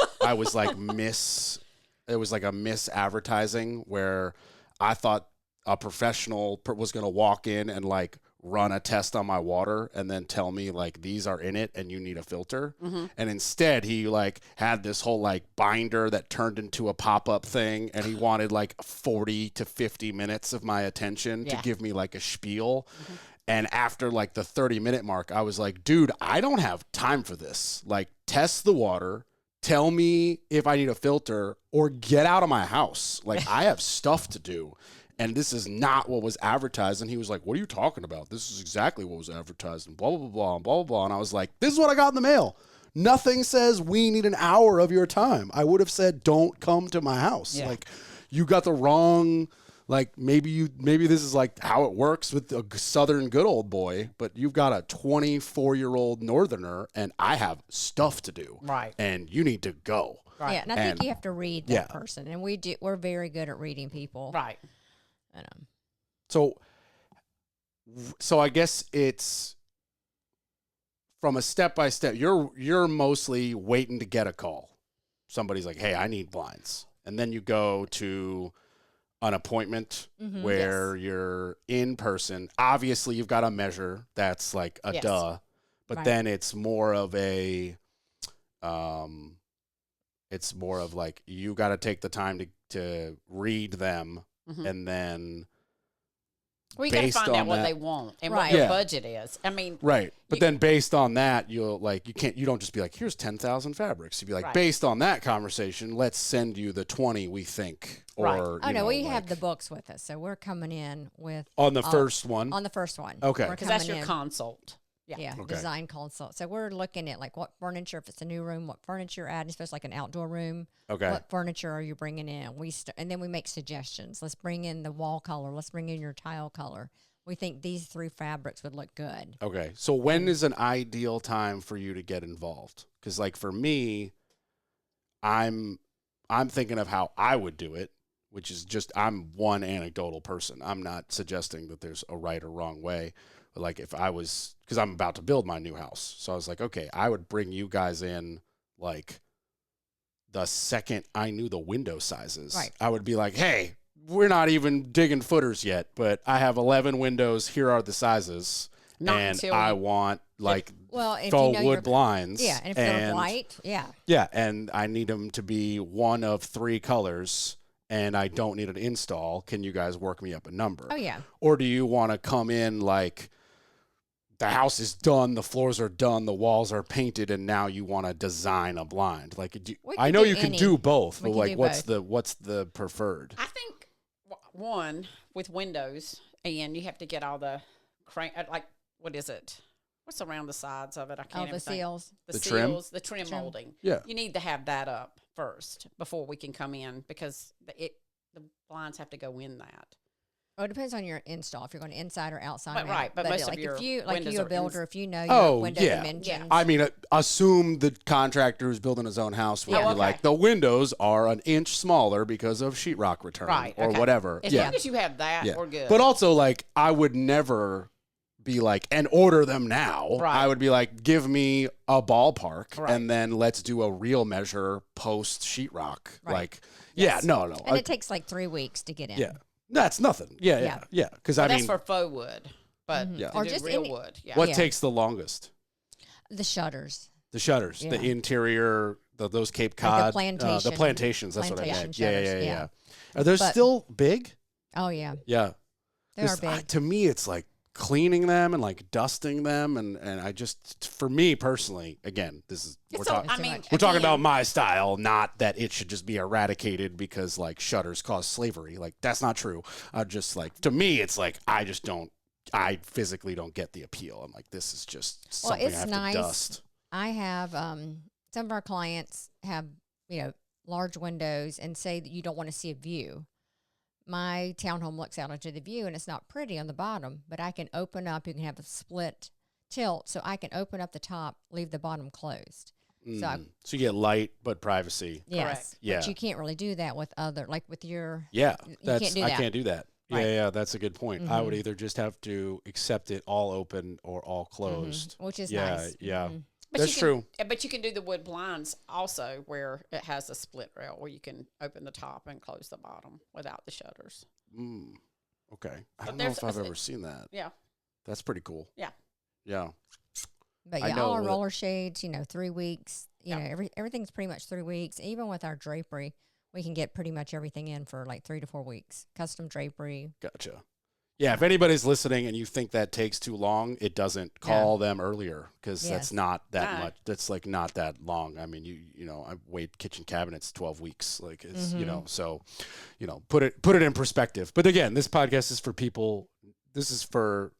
it was like a miss advertising where I thought a professional was going to walk in and like run a test on my water and then tell me like, these are in it and you need a filter. Mm-hmm. And instead he like had this whole like binder that turned into a pop-up thing. And he wanted like 40 to 50 minutes of my attention to Yeah. give me like a spiel. Mm-hmm. And after like the 30-minute mark, I was like, dude, I don't have time for this. Like, test the water, tell me if I need a filter, or get out of my house. Like, I have stuff to do. And this is not what was advertised. And he was like, what are you talking about? This is exactly what was advertised, and blah, blah, blah, blah, and blah, blah, blah. And I was like, this is what I got in the mail. Nothing says we need an hour of your time. I would have said, don't come to my house. Yeah. Like, you got the wrong, like, maybe this is like how it works with a Southern good old boy, but you've got a 24-year-old Northerner and I have stuff to do. Right. And you need to go. Right. Yeah, and I think you have to read that Yeah. person, and we're very good at reading people. Right. And, So I guess it's from a step-by-step. You're mostly waiting to get a call. Somebody's like, hey, I need blinds. And then you go to an appointment where you're in person. Obviously, you've got a measure. That's like a Yes. duh. But Right. then it's more of like, you got to take the time to read them. Mhm. And then We got to based find out on what that- they want and Right. what their Yeah. budget is. I mean, right. But You- then based on that, you don't just be like, here's 10,000 fabrics. You'd be like, Right. based on that conversation, let's send you the 20 we think. Or, Right. Oh you no, know, we have like- the books with us, so we're coming in with on the all- first one. on the first one. Okay. We're because that's coming your in- consult. Yeah, Okay. design consult. So we're looking at like what furniture, if it's a new room, what furniture add, if it's like an outdoor room, Okay. what furniture are you bringing in? And then we make suggestions. Let's bring in the wall color. Let's bring in your tile color. We think these 3 fabrics would look good. Okay. So when is an ideal time for you to get involved? Because like for me, I'm thinking of how I would do it, which is just I'm one anecdotal person. I'm not suggesting that there's a right or wrong way. But like if I was, because I'm about to build my new house, so I was like, okay, I would bring you guys in like the second I knew the window sizes. Right. I would be like, hey, we're not even digging footers yet, but I have 11 windows. Here are the sizes. Not and until I want like Well, if faux you know wood blinds. Yeah, and if they're white, yeah. Yeah, and I need them to be one of 3 colors, and I don't need an install. Can you guys work me up a number? Oh, yeah. Or do you want to come in like the house is done, the floors are done, the walls are painted, and now you want to design a blind? Like, I know you can do both, but like, what's the preferred? I think one with windows, and you have to get all the like what is it? What's around the sides of it? I can't. The seals. The trim? seals, the trim molding. Yeah. You need to have that up first before we can come in because the blinds have to go in that. Oh, it depends on your install. If you're going inside or outside. But, right, but most like of your if you windows a are builder, if you know your window dimensions. Yeah. I mean, assume the contractor who's building his own house will be like, the windows are an inch smaller because of sheetrock return or whatever. As long as you have that, we're good. But also, like, I would never be like, and order them now. Right. I would be like, give me a ballpark, and then let's do a real measure post sheetrock. Right. Like, Yes. no. And it takes like 3 weeks to get in. Yeah. That's nothing. Yeah. Because I mean, that's for faux wood, but or just just real wood. Yeah. what takes the longest? The shutters. The shutters, the interior, those Cape Cod, the plantations. That's what I meant. Yeah. Are those still big? Oh yeah. Yeah. They are big. To me, it's like cleaning them and like dusting them, and I just, for me personally, again, this is we're talking about my style, not that it should just be eradicated because like shutters cause slavery. Like that's not true. Just like to me, it's like I physically don't get the appeal. I'm like, this is just something I have to dust. I have some of our clients have large windows and say that you don't want to see a view. My townhome looks out into the view and it's not pretty on the bottom, but I can open up. You can have a split tilt, so I can open up the top, leave the bottom closed. So you get light but privacy. Yes, correct. Yeah, but you can't really do that with other with your. Yeah, I can't do that. Right. Yeah, that's a good point. I would either just have to accept it all open or all closed, which is nice. Yeah. But that's true. But you can do the wood blinds also where it has a split rail where you can open the top and close the bottom without the shutters. Okay. I don't know if I've ever seen that. Yeah. That's pretty cool. Yeah. Yeah. But all our roller shades, 3 weeks, everything's pretty much 3 weeks. Even with our drapery, we can get pretty much everything in for like 3 to 4 weeks. Custom drapery. Gotcha. Yeah, if anybody's listening and you think that takes too long, it doesn't. Call them earlier because that's not that much. That's like not that long. I mean, I wait kitchen cabinets 12 weeks. Like it's so put it in perspective. But again, this podcast is for people. This is to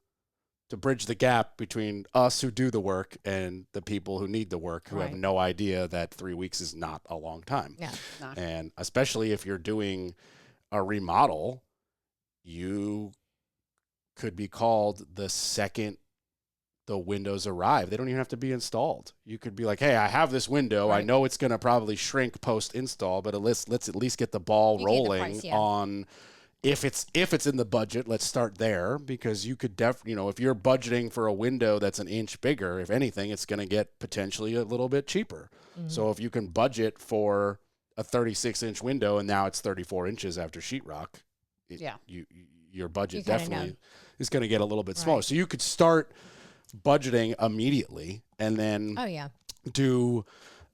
bridge the gap between us who do the work and the people who need the work who have no idea that 3 weeks is not a long time. Yeah, and especially if you're doing a remodel, you could be called the second the windows arrive. They don't even have to be installed. You could be like, hey, I have this window. I know it's going to probably shrink post install, but let's at least get the ball rolling on if it's in the budget. Let's start there because you could if you're budgeting for a window that's an inch bigger, if anything, it's going to get potentially a little bit cheaper. So if you can budget for a 36-inch window and now it's 34 inches after sheetrock, your budget definitely is going to get a little bit smaller. So you could start budgeting immediately and then do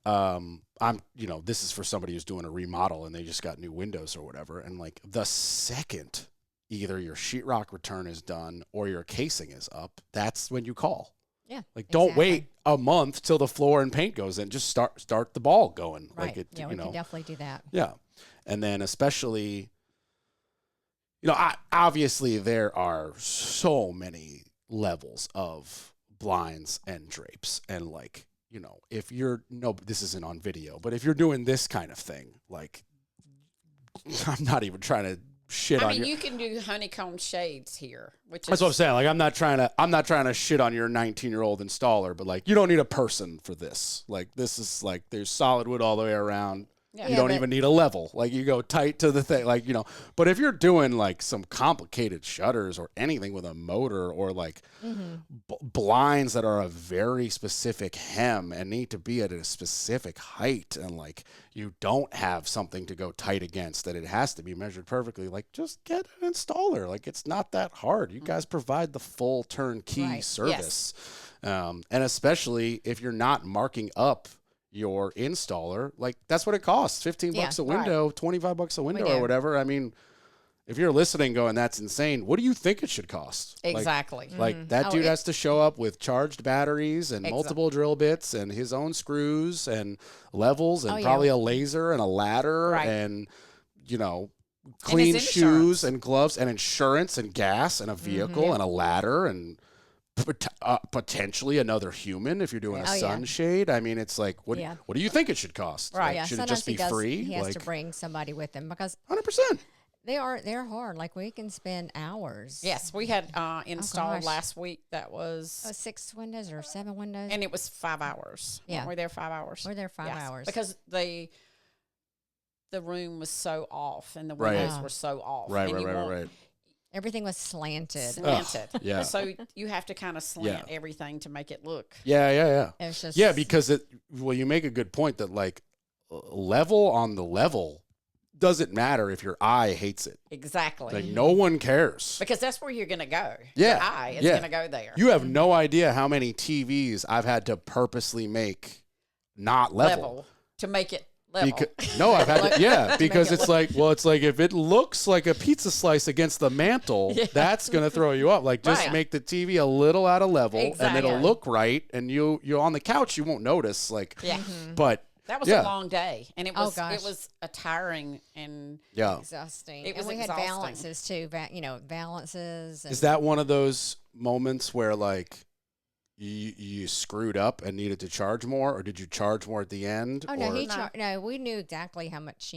this is for somebody who's doing a remodel and they just got new windows or whatever, and like the second either your sheetrock return is done or your casing is up, that's when you call. Yeah. Like don't wait a month till the floor and paint goes in. Just start the ball going. Right. Like we can definitely do that. Yeah. And then especially obviously there are so many levels of blinds and drapes, and like, if you're this isn't on video, but if you're doing this kind of thing, like I'm not even trying to shit on you can do honeycomb shades here, that's what I'm saying. Like I'm not trying to shit on your 19-year-old installer, but like you don't need a person for this. Like this is like there's solid wood all the way around. Yeah. You don't even need a level. Like you go tight to the thing, like, but if you're doing like some complicated shutters or anything with a motor or like blinds that are a very specific hem and need to be at a specific height, and like you don't have something to go tight against, that it has to be measured perfectly, like just get an installer. Like it's not that hard. You guys provide the full turnkey service. And especially if you're not marking up your installer, like that's what it costs. $15 a window, $25 a window or whatever. I mean, if you're listening going, that's insane, what do you think it should cost? Exactly. Like that dude has to show up with charged batteries and multiple drill bits and his own screws and levels and probably a laser and a ladder and, clean and shoes and gloves and insurance and gas and a vehicle and a ladder and potentially another human if you're doing a sunshade. I mean, it's like, what do you think it should cost? Right. Like, should it just be free? He has to bring somebody with him because 100%. They're hard. Like we can spend hours. Yes, we had installed last week. That was 6 windows or 7 windows, and it was 5 hours. Yeah, we're there 5 hours. We're there 5 hours because the room was so off and the windows were so off. Right. Everything was slanted. Yeah. So you have to kind of slant everything to make it look. Yeah. It was just because you make a good point that like level on the level doesn't matter if your eye hates it. Exactly. Like no one cares. Because that's where you're going to go. Yeah. Your eye is going to go there. You have no idea how many TVs I've had to purposely make not level. To make it level. I've had to, because it's like if it looks like a pizza slice against the mantle, that's going to throw you up. Like just make the TV a little out of level and it'll look right. And you're on the couch, you won't notice. Like, but that was a long day, and it was a tiring and exhausting. It was and we exhausting. had balances too. Balances. And is that one of those moments where like you screwed up and needed to charge more, or did you charge more at the end? Oh no, no. We knew exactly how much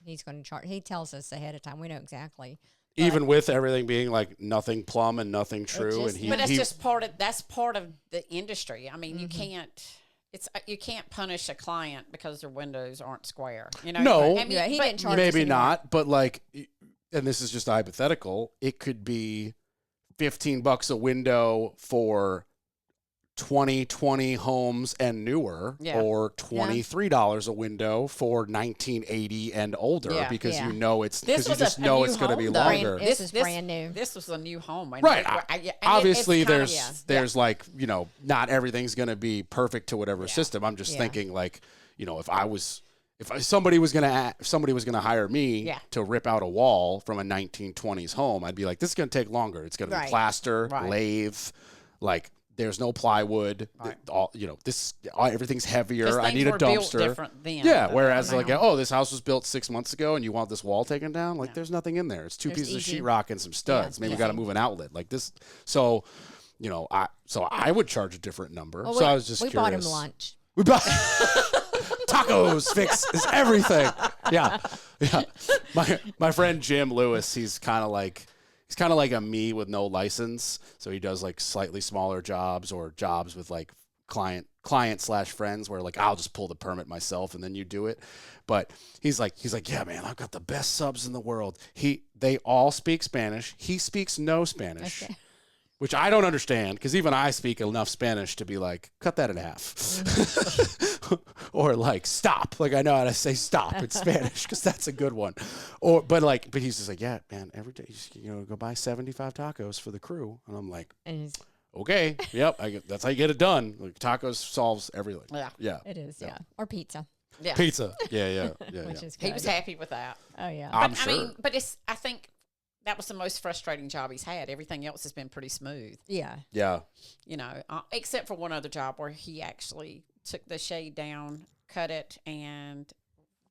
he's going to charge. He tells us ahead of time. We know exactly. Even with everything being like nothing plumb and nothing true, but that's just part of the industry. I mean, you can't. You can't punish a client because their windows aren't square. No, he didn't charge maybe us not, but like, and this is just hypothetical. It could be $15 a window for 2020 homes and newer, or $23 a window for 1980 and older, because you know it's going to be longer. This is brand new. This was a new home, right? Obviously, there's like not everything's going to be perfect to whatever system. I'm just thinking like if somebody was going to hire me to rip out a wall from a 1920s home, I'd be like, this is going to take longer. It's going to be plaster, lathe, like. There's no plywood. Everything's heavier. I need a dumpster. Different then, whereas this house was built 6 months ago, and you want this wall taken down. Like, there's nothing in there. It's two pieces of sheetrock and some studs. Maybe we got to move an outlet like this. So, I would charge a different number. Well, so I was just we curious. bought him lunch. We bought tacos. Fix is everything. Yeah. My friend Jim Lewis. He's kind of like a me with no license. So he does like slightly smaller jobs or jobs with like client/friends where like I'll just pull the permit myself and then you do it. But he's like, yeah, man, I've got the best subs in the world. They all speak Spanish. He speaks no Spanish. Okay. Which I don't understand, because even I speak enough Spanish to be like, cut that in half. Or like, stop. Like, I know how to say stop in Spanish, because that's a good one. But he's just like, yeah, man, every day, go buy 75 tacos for the crew. And I'm like, okay, yep, that's how you get it done. Like, tacos solves everything. Yeah. It is, yeah. Or pizza. Yeah. Pizza. Yeah. Which is good. He was happy with that. Oh, yeah. I'm sure. I mean, but I think that was the most frustrating job he's had. Everything else has been pretty smooth. Yeah. Yeah. Except for one other job where he actually took the shade down, cut it, and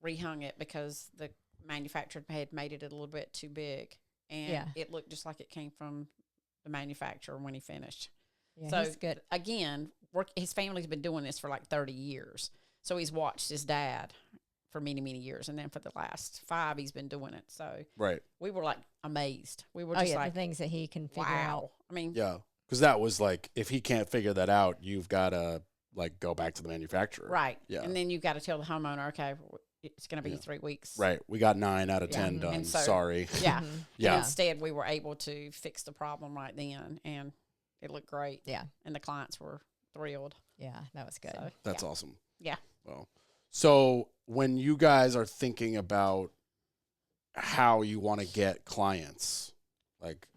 rehung it because the manufacturer had made it a little bit too big. And it looked just like it came from the manufacturer when he finished. Yeah, so, he's good. Again, his family's been doing this for like 30 years. So he's watched his dad for many, many years. And then for the last 5, he's been doing it. So we were like amazed. We were just like, the things that he can figure out. I mean, yeah, because that was like, if he can't figure that out, you've got to like go back to the manufacturer. Right. Yeah. And then you've got to tell the homeowner, okay, it's going to be 3 weeks. Right. We got 9 out of 10 done. And so, Sorry. Yeah. Yeah. And instead, we were able to fix the problem right then, and it looked great. Yeah. And the clients were thrilled. Yeah, that was good. So, That's awesome. Yeah. Well, so when you guys are thinking about how you want to get clients, like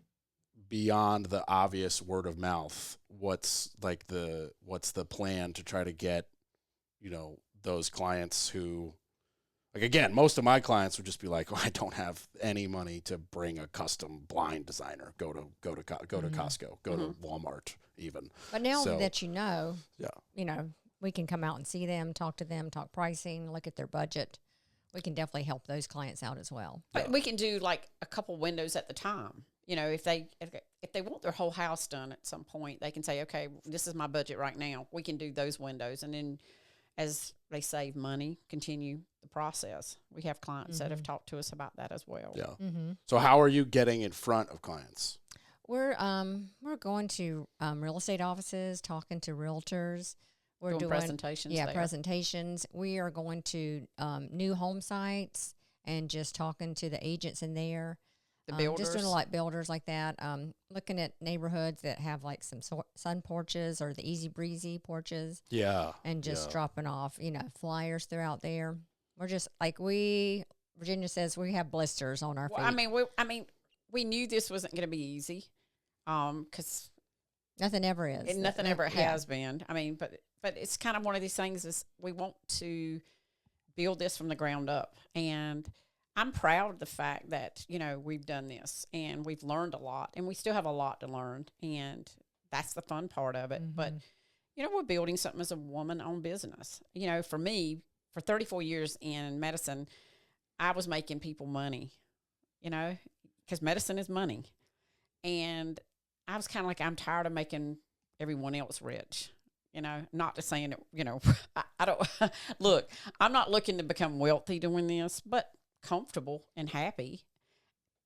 beyond the obvious word of mouth, what's the plan to try to get, those clients who, like, again, most of my clients would just be like, I don't have any money to bring a custom blind designer. Go to Costco, go to Walmart even. But now So, that yeah. We can come out and see them, talk to them, talk pricing, look at their budget. We can definitely help those clients out as well. But we can do like a couple windows at the time. If they want their whole house done at some point, they can say, okay, this is my budget right now. We can do those windows. And then as they save money, continue the process. We have clients that have talked to us about that as well. Yeah. So how are you getting in front of clients? We're going to real estate offices, talking to realtors. We're doing presentations. Yeah, there. presentations. We are going to new home sites and just talking to the agents in there. The builders. Just doing a lot builders like that. Looking at neighborhoods that have like some sun porches or the easy breezy porches. Yeah. And just dropping off, flyers throughout there. We're just like Virginia says, we have blisters on our feet. We knew this wasn't going to be easy, because nothing ever is. And nothing ever has been. But it's kind of one of these things is we want to build this from the ground up. And I'm proud of the fact that, we've done this and we've learned a lot, and we still have a lot to learn. And that's the fun part of it. But, we're building something as a woman-owned business. For me, for 34 years in medicine, I was making people money, because medicine is money. And I was kind of like, I'm tired of making everyone else rich. Not to saying that, I don't look, I'm not looking to become wealthy doing this, but comfortable and happy.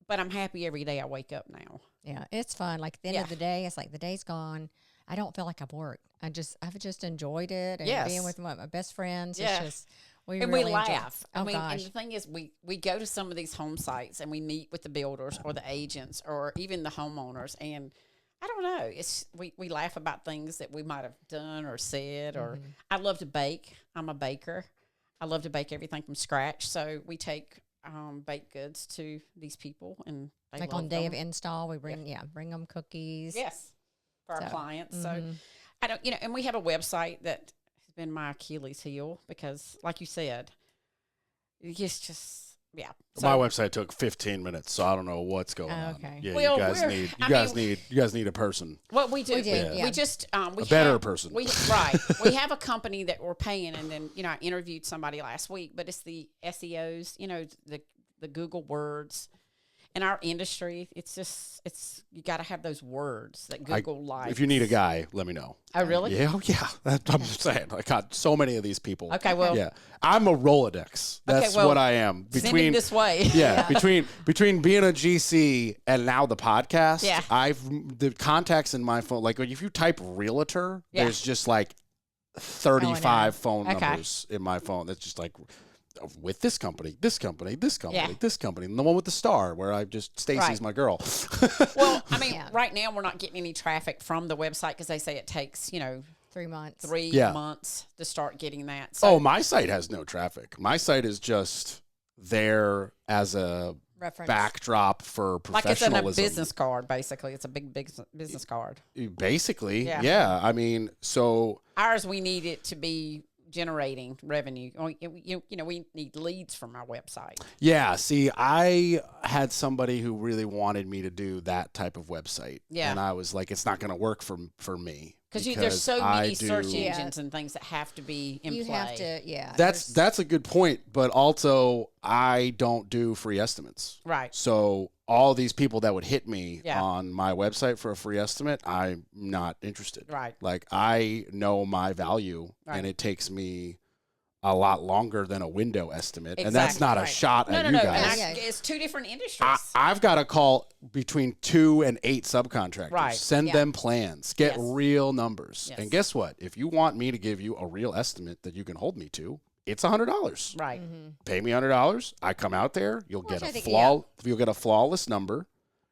But I'm happy every day I wake up now. Yeah, it's fun. Like at the end of the day, it's like the day's gone. I don't feel like I've worked. I've just enjoyed it and being with my best friends. Yeah. It's just, we really laugh. Oh, gosh. And the thing is, we go to some of these home sites and we meet with the builders or the agents or even the homeowners, and I don't know. It's we laugh about things that we might have done or said. Or I love to bake. I'm a baker. I love to bake everything from scratch. So we take baked goods to these people, and they like love on day them. of install, we bring them cookies. Yes, for our clients. So I don't, and we have a website that has been my Achilles heel because, like you said, it's just. Yeah. So, my website took 15 minutes, so I don't know what's going on. Okay. Yeah, Well, you guys need a person. What we do, We did, we just a better person. We have a company that we're paying, and then I interviewed somebody last week, but it's the SEOs, the Google words. In our industry, it's you got to have those words that Google likes. If you need a guy, let me know. Oh, really? Yeah, I'm just saying. I got so many of these people. Okay, well, yeah, I'm a Rolodex. That's what I am. Send it this way. Yeah, between being a GC and now the podcast, the contacts in my phone. Like if you type realtor, there's just like 35 phone numbers in my phone. That's just like. With this company, this company, this company, this company, and the one with the star where I just Stacy's my girl. Well, right now we're not getting any traffic from the website because they say it takes 3 months. 3 months to start getting that. So, my site has no traffic. My site is just there as a reference backdrop for professionalism. Like it's a business card, basically. It's a big business card. Basically, yeah. So ours, we need it to be generating revenue. We need leads from our website. Yeah, see, I had somebody who really wanted me to do that type of website. Yeah. And I was like, it's not going to work for me. Because there's so many search engines and things that have to be in play. You have to, That's a good point, but also I don't do free estimates. Right. So all these people that would hit me on my website for a free estimate, I'm not interested. Right. Like I know my value and it takes me a lot longer than a window estimate. Exactly. And that's not a shot at you guys. It's two different industries. I've got to call between 2 and 8 subcontractors. Right. Send them plans. Get real numbers. Yes. And guess what? If you want me to give you a real estimate that you can hold me to, it's $100. Right. Pay me $100. I come out there. You'll Which get I a think- you'll get a flawless number.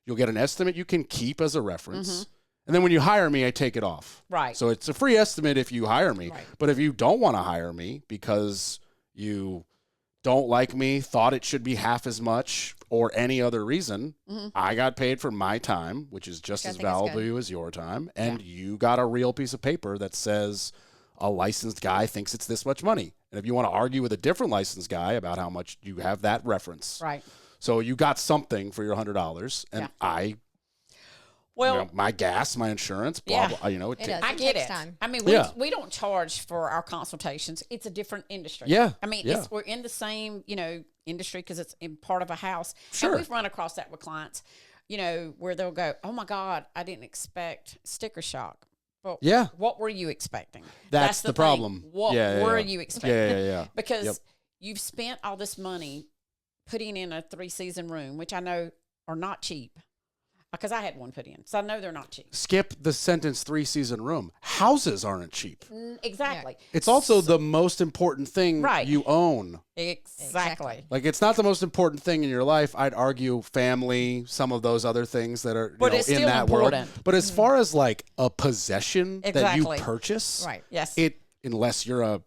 You'll get an estimate you can keep as a reference. And then when you hire me, I take it off. Right. So it's a free estimate if you hire me. Right. But if you don't want to hire me because you don't like me, thought it should be half as much, or any other reason, I got paid for my time, which is just as valuable to you as your time, and you got a real piece of paper that says a licensed guy thinks it's this much money. And if you want to argue with a different licensed guy about how much, you have that reference. Right. So you got something for your $100, and well, my gas, my insurance, blah, blah, It does. I get takes it. time. I mean, we don't charge for our consultations. It's a different industry. Yeah. I mean, we're in the same, industry because it's in part of a house. Sure. And we've run across that with clients, where they'll go, oh my God, I didn't expect sticker shock. Well, what were you expecting? That's the problem. What were you expecting? Yeah. Because you've spent all this money putting in a 3-season room, which I know are not cheap. Because I had one put in, so I know they're not cheap. Skip the sentence 3-season room. Houses aren't cheap. Exactly. Yeah. It's also the most important thing you own. Exactly. Like, it's not the most important thing in your life. I'd argue family, some of those other things that are it's in still that important. world. But as far as like a possession that you purchase, Yes. Unless you're a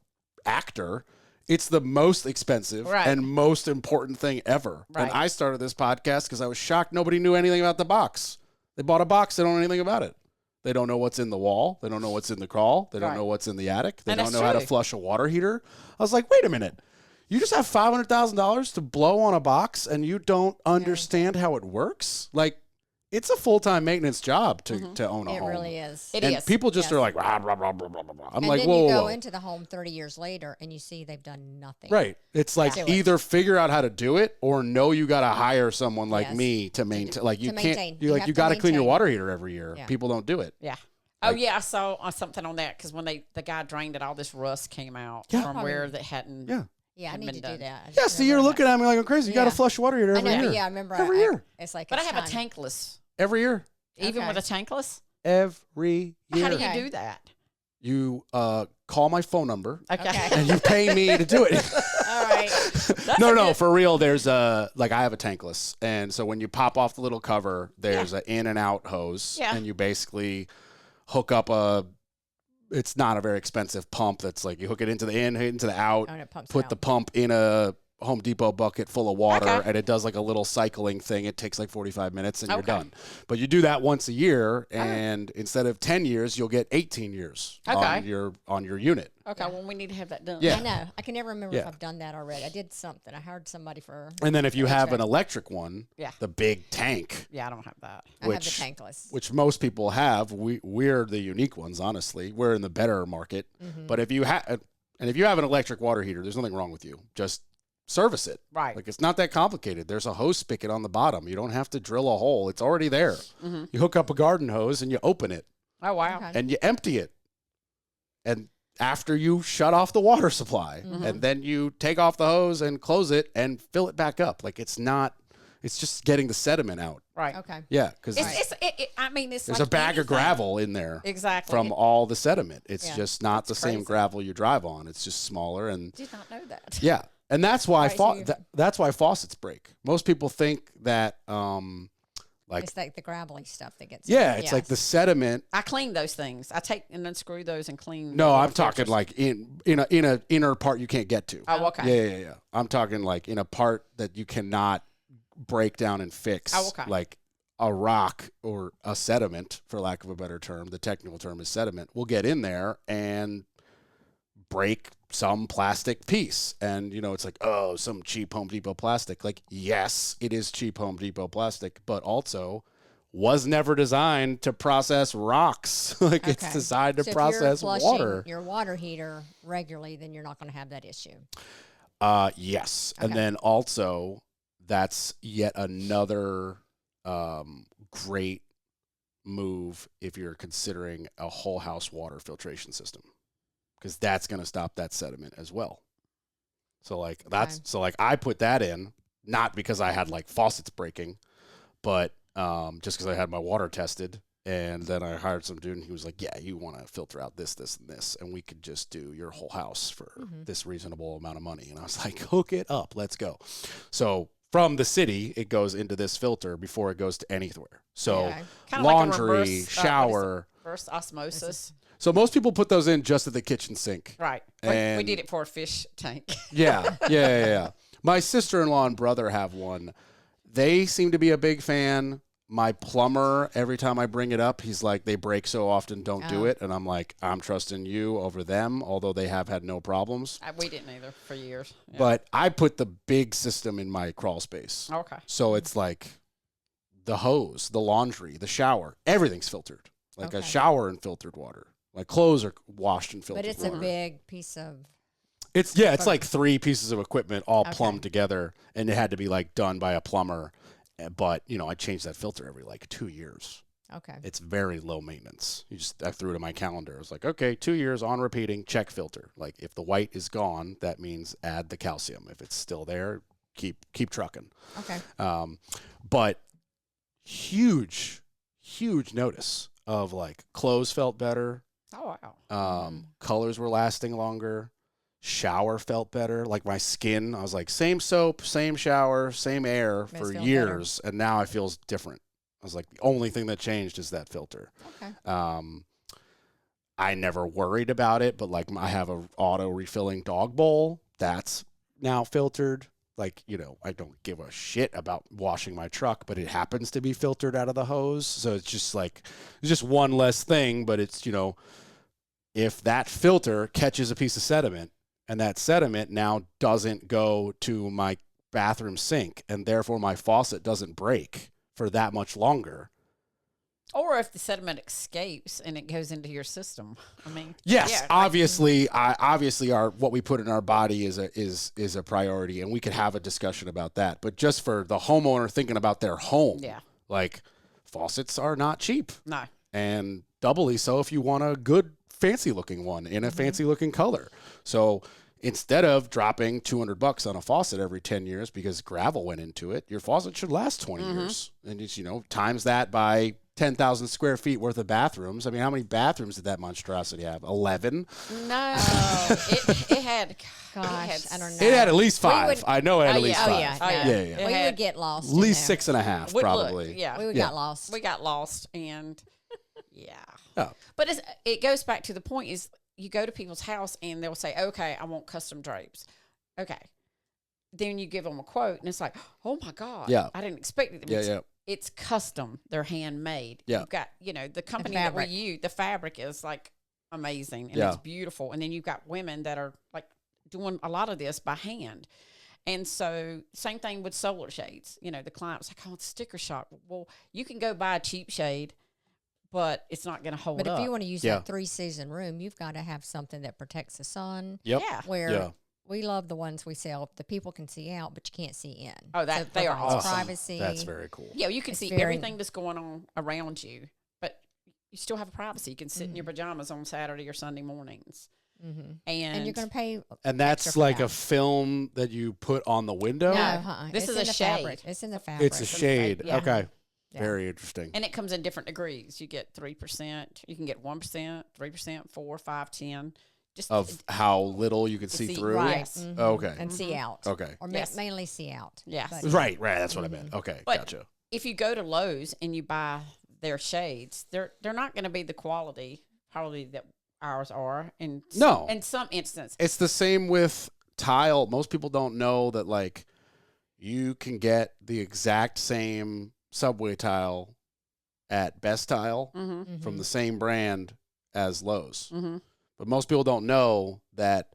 actor, it's the most expensive Right. and most important thing ever. Right. And I started this podcast because I was shocked nobody knew anything about the box. They bought a box, they don't know anything about it. They don't know what's in the wall. They don't know what's in the crawl. They don't know what's in the attic. They don't know how to flush a water heater. I was like, wait a minute. You just have $500,000 to blow on a box and you don't understand how it works? Like, it's a full-time maintenance job to own a home. It really is. It and is. people just are like, blah, blah, blah, blah, blah, blah. I'm and like, then whoa, you go whoa. into the home 30 years later and you see they've done nothing. Right. It's like either figure out how to do it or know you got to hire someone like me to maintain. Like, you can't, you got to clean your water heater every year. Yeah. People don't do it. Yeah. Oh, yeah, I saw something on that because when the guy drained it, all this rust came out from where that hadn't. Yeah, I need to do that. Yeah, so you're looking at me like I'm crazy. You got to flush water heater every year. Yeah, I remember. Every year. It's like, but I have a tankless. Every year. Even with a tankless? Every year. How do you do that? You call my phone number. Okay. And you pay me to do it. All right. No, for real. There's I have a tankless. And so when you pop off the little cover, there's an in and out hose. Yeah. And you basically hook up it's not a very expensive pump. That's like you hook it into the in, into the out, and it pumps put out. the pump in a Home Depot bucket full of water, and it does like a little cycling thing. It takes like 45 minutes and you're done. But you do that once a year, and instead of 10 years, you'll get 18 years on your unit. Okay, well, we need to have that done. Yeah. I know. I can never remember if I've done that already. I did something. I hired somebody for. And then if you have an electric one, Yeah. the big tank. Yeah, I don't have that. I have the tankless. Which most people have. We're the unique ones, honestly. We're in the better market. But if you have an electric water heater, there's nothing wrong with you. Just service it. Right. Like, it's not that complicated. There's a hose spigot on the bottom. You don't have to drill a hole. It's already there. You hook up a garden hose and you open it. Oh, wow. Okay. And you empty it. And after you shut off the water supply, and then you take off the hose and close it and fill it back up. Like, it's just getting the sediment out. Right. Okay. Yeah, because it's there's like a bag anything. of gravel in there. Exactly. From all the sediment. It's just not the same crazy. gravel you drive on. It's just smaller. And Did not know that. yeah. And that's why Crazy. that's why faucets break. Most people think that It's like the gravelly stuff that gets. it's like the sediment. I clean those things. I take and unscrew those and clean. No, the I'm talking filters. like in a inner part you can't get to. Oh, okay. Yeah. I'm talking like in a part that you cannot break down and fix. Oh, okay. Like a rock or a sediment, for lack of a better term. The technical term is sediment. Will get in there and break some plastic piece. And, it's like, oh, some cheap Home Depot plastic. Like, yes, it is cheap Home Depot plastic, but also was never designed to process rocks. Like, it's designed to process if you're flushing water. your water heater regularly, then you're not going to have that issue. Yes. And then also, that's yet another great move if you're considering a whole house water filtration system, because that's going to stop that sediment as well. So like I put that in, not because I had like faucets breaking, but just because I had my water tested And then I hired some dude, and he was like, yeah, you want to filter out this, this, and this, and we could just do your whole house for this reasonable amount of money. And I was like, hook it up. Let's go. So from the city, it goes into this filter before it goes to anywhere. So laundry, like reverse, shower. reverse osmosis. So most people put those in just at the kitchen sink. Right. And we did it for a fish tank. Yeah. My sister-in-law and brother have one. They seem to be a big fan. My plumber, every time I bring it up, he's like, they break so often, don't do it. And I'm like, I'm trusting you over them, although they have had no problems. We didn't either for years. Yeah. But I put the big system in my crawl space. Okay. So it's like the hose, the laundry, the shower, everything's filtered. Like a shower in filtered water. Like clothes are washed in filtered water. But it's a big piece of... It's like 3 pieces of equipment all plumbed together, and it had to be like done by a plumber. But, I changed that filter every like 2 years. Okay. It's very low maintenance. I threw it in my calendar. I was like, okay, 2 years on repeating, check filter. Like if the white is gone, that means add the calcium. If it's still there, keep trucking. Okay. But huge notice of like clothes felt better. Oh, wow. Colors were lasting longer. Shower felt better. Like my skin, I was like, same soap, same shower, same air for years, and now it feels different. I was like, the only thing that changed is that filter. Okay. I never worried about it, but like I have a auto refilling dog bowl that's now filtered. Like, I don't give a shit about washing my truck, but it happens to be filtered out of the hose. So it's just like, it's just one less thing, but it's, if that filter catches a piece of sediment, and that sediment now doesn't go to my bathroom sink, and therefore my faucet doesn't break for that much longer. Or if the sediment escapes and it goes into your system. I mean, yes, obviously, what we put in our body is a priority, and we could have a discussion about that. But just for the homeowner thinking about their home, like faucets are not cheap. No, and doubly so if you want a good fancy looking one in a fancy looking color. So instead of dropping $200 on a faucet every 10 years because gravel went into it, your faucet should last 20 years. And just, times that by 10,000 square feet worth of bathrooms. I mean, how many bathrooms did that monstrosity have? 11? No. it had, gosh, I don't know. It had at least 5. I know it had at least 5. Yeah. We would get lost. At least 6.5, probably. We would get lost. We got lost, and Oh. But it goes back to the point is you go to people's house and they'll say, okay, I want custom drapes. Okay. Then you give them a quote and it's like, oh my God. Yeah. I didn't expect it. It's custom. They're handmade. Yeah. You've got, the company that we use, the fabric is like amazing and it's beautiful. And then you've got women that are like doing a lot of this by hand. And so same thing with solar shades. The client's like, oh, it's sticker shock. Well, you can go buy a cheap shade, but it's not going to hold up. But if you want to use that 3-season room, you've got to have something that protects the sun. Yep. Yeah. Where we love the ones we sell. The people can see out, but you can't see in. Oh, they are awesome. Privacy. That's very cool. Yeah, you can see everything that's going on around you, but you still have privacy. You can sit in your pajamas on Saturday or Sunday mornings. And you're going to pay. And that's like a film that you put on the window? No, this is a shade. Fabric. It's in the fabric. It's a shade. Yeah. Okay. Yeah. Very interesting. And it comes in different degrees. You get 3%, you can get 1%, 3%, 4, 5, 10. Just of how little you can see through? Right. Yes. Okay. And see out. Okay. Or mainly see out. Yes. But, right. That's what I meant. Okay. But gotcha. If you go to Lowe's and you buy their shades, they're not going to be the quality probably that ours are. In some instances. It's the same with tile. Most people don't know that like you can get the exact same subway tile at Best Tile from the same brand as Lowe's. But most people don't know that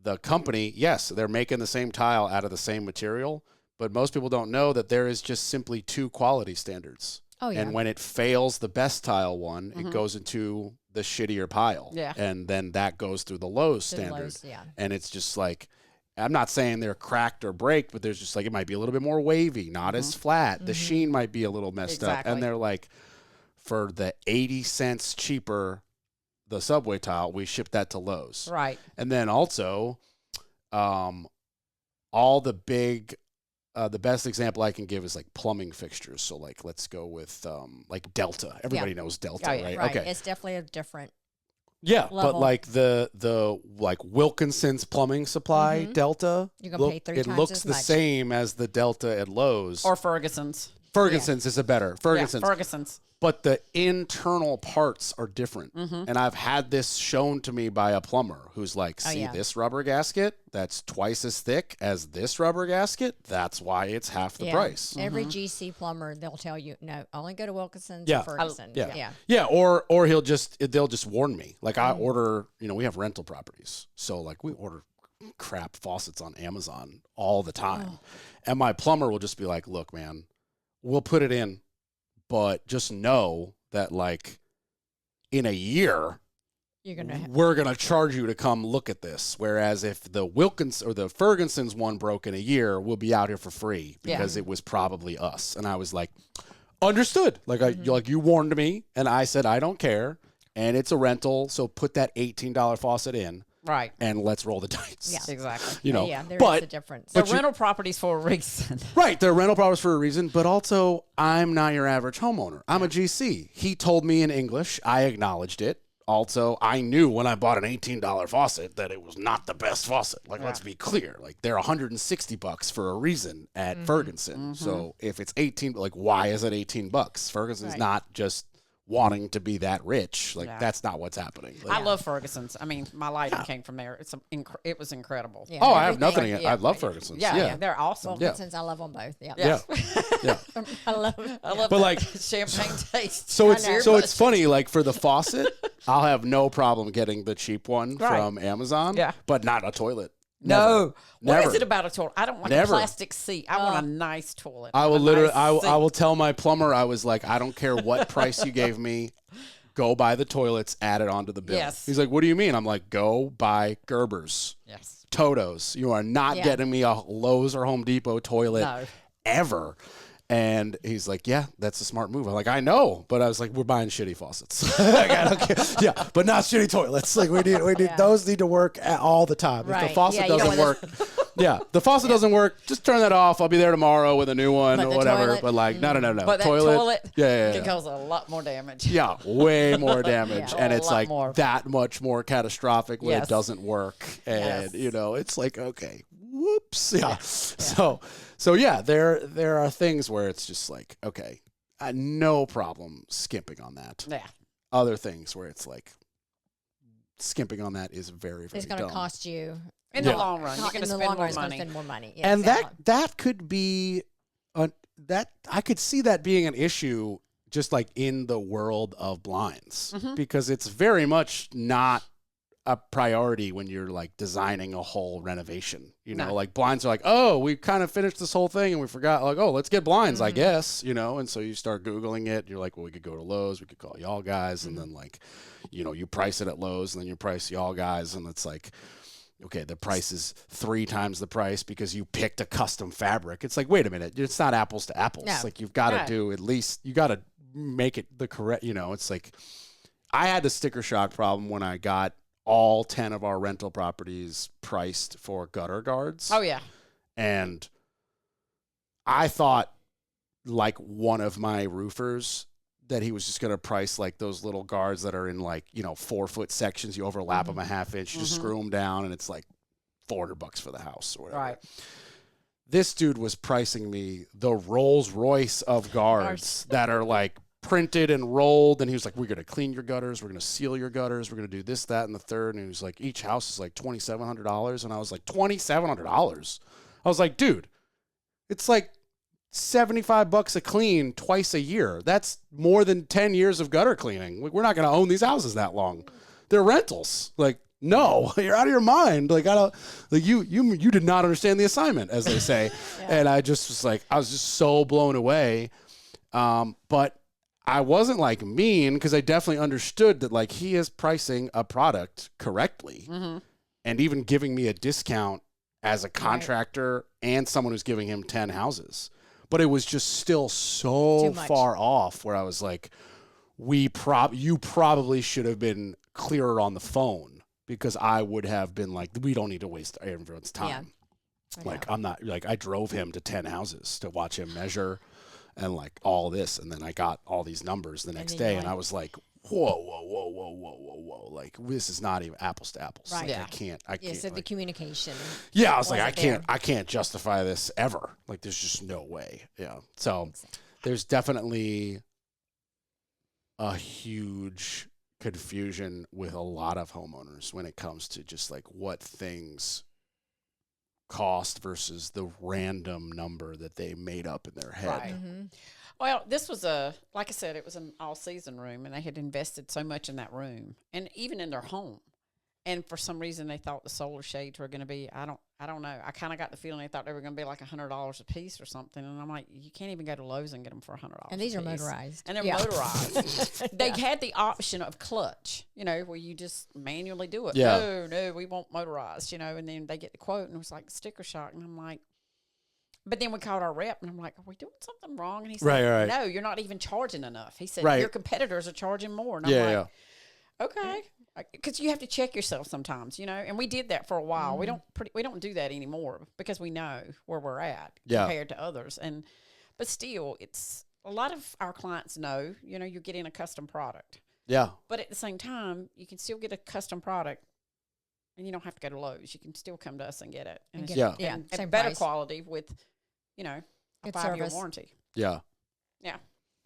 the company, yes, they're making the same tile out of the same material, but most people don't know that there is just simply 2 quality standards. Oh, yeah. And when it fails the Best Tile one, it goes into the shittier pile. Yeah. And then that goes through the Lowe's standard. And it's just like, I'm not saying they're cracked or break, but there's just like, it might be a little bit more wavy, not as flat. The sheen might be a little messed up. And they're like, for the 80 cents cheaper, the subway tile, we ship that to Lowe's. Right. And then also, all the big the best example I can give is like plumbing fixtures. So like, let's go with like Delta. Everybody knows Delta, right? Right. Okay. It's definitely a different. Yeah, level. but like the like Wilkinson's plumbing supply Delta, You're gonna pay 3 it times looks as the much. same as the Delta at Lowe's. Or Ferguson's. Ferguson's is a better Ferguson's. Yeah, Ferguson's. But the internal parts are different. And I've had this shown to me by a plumber who's like, see this rubber gasket? That's twice as thick as this rubber gasket. That's why it's half the price. Every GC plumber, they'll tell you, no, only go to Wilkinson's Yeah. or Ferguson. Yeah, or they'll just warn me. Like I order, we have rental properties. So like we order crap faucets on Amazon all the time. And my plumber will just be like, look, man, we'll put it in, but just know that like in a year we're gonna charge you to come look at this. Whereas if the Wilkins or the Ferguson's one broke in a year, we'll be out here for free because it was probably us. And I was like, understood. Like you warned me, and I said I don't care, and it's a rental, so put that $18 faucet in. Right. And let's roll the dice. Yeah, exactly. There is a difference. They're rental properties for a reason. Right. They're rental properties for a reason, but also I'm not your average homeowner. I'm a GC. He told me in English. I acknowledged it. Also, I knew when I bought an $18 faucet that it was not the best faucet. Like, let's be clear. Like, they're $160 for a reason at Ferguson. So if it's 18, like, why is it $18? Ferguson's not just wanting to be that rich. Like, that's not what's happening. Like, I love Ferguson's. I mean, my lighting came from there. It was incredible. Yeah, I have nothing against I love Ferguson's. Yeah, they're awesome. Wilkinson's, I love them both. Yeah. Yeah. I love them. I love But, that like, champagne taste. So it's funny, like for the faucet, I'll have no problem getting the cheap one from Amazon, but not a toilet. No. Never. What is it about a toilet? I don't want a plastic seat. I want a nice toilet. I will I will tell my plumber, I was like, I don't care what price you gave me, go buy the toilets, add it onto the bill. Yes. He's like, what do you mean? I'm like, go buy Gerber's. Yes. Toto's. You are not getting me a Lowe's or Home Depot toilet ever. And he's like, yeah, that's a smart move. I'm like, I know, but I was like, we're buying shitty faucets. Like, I don't care. Yeah, but not shitty toilets. Like we need those need to work all the time. If the faucet doesn't work, the faucet doesn't work, just turn that off. I'll be there tomorrow with a new one or whatever. Toilet, but like, no. But that toilet can cause a lot more damage. Yeah, way more damage. And it's like more. that much more catastrophic when it doesn't work. And it's like, okay, whoops. Yeah. So yeah, there are things where it's just like, okay, no problem skimping on that. Yeah. Other things where it's like skimping on that is very, very It's going to cost you. In the long run, you're going to spend more money. Yeah, and that could be, that I could see that being an issue just like in the world of blinds because it's very much not a priority when you're like designing a whole renovation, like blinds are like, oh, we kind of finished this whole thing and we forgot, like, oh, let's get blinds, I guess, and so you start Googling it. You're like, well, we could go to Lowe's, we could call y'all guys. And then like, you price it at Lowe's and then you price y'all guys. And it's like, okay, the price is 3 times the price because you picked a custom fabric. It's like, wait a minute, it's not apples to apples. No. Like you've got to do at least, you got to make it the correct, it's like, I had the sticker shock problem when I got all 10 of our rental properties priced for gutter guards. Oh, yeah. And I thought like one of my roofers that he was just going to price like those little guards that are in like, 4-foot sections. You overlap them a half inch, you just screw them down and it's like $400 for the house or whatever. Right. This dude was pricing me the Rolls Royce of guards that are like printed and rolled, and he was like, we're going to clean your gutters, we're going to seal your gutters, we're going to do this, that, and the third. And he was like, each house is like $2,700. And I was like, $2,700? I was like, dude, it's like $75 a clean twice a year. That's more than 10 years of gutter cleaning. Like, we're not going to own these houses that long. They're rentals. Like, no, you're out of your mind. Like, I don't, like you did not understand the assignment, as they say. And I just was like, I was just so blown away. But I wasn't like mean because I definitely understood that like he is pricing a product correctly and even giving me a discount as a contractor and someone who's giving him 10 houses. But it was just still so far off where I was like, you probably should have been clearer on the phone because I would have been like, we don't need to waste everyone's time. Like, I'm not, like, I drove him to 10 houses to watch him measure and, like, all this. And then I got all these numbers the next day, and I was like, whoa. Like, this is not even apples to apples. Right. Like, Yeah. I can't. So like, the communication. yeah, I was like, wasn't I can't justify this ever. Like, there's just no way. Yeah. So there's definitely a huge confusion with a lot of homeowners when it comes to just like what things cost versus the random number that they made up in their head. Right. Well, this was like I said, it was an all-season room, and they had invested so much in that room, and even in their home. And for some reason, they thought the solar shades were going to be, I don't know. I kind of got the feeling they thought they were going to be like $100 a piece or something. And I'm like, you can't even go to Lowe's and get them for $100. And these are motorized. And they're motorized. They had the option of clutch, where you just manually do it. Yeah. No, we want motorized, and then they get the quote, and it was like sticker shock. And I'm like, but then we called our rep, and I'm like, are we doing something wrong? And he said, right. no, you're not even charging enough. He said, Right. your competitors are charging more. And I'm like, Yeah. okay. Because you have to check yourself sometimes, and we did that for a while. We don't do that anymore because we know where we're at compared to others. But still, it's a lot of our clients know, you're getting a custom product. Yeah. But at the same time, you can still get a custom product, and you don't have to go to Lowe's. You can still come to us and get it, and same better price. quality with, a Good 5-year service. warranty. Yeah. Yeah.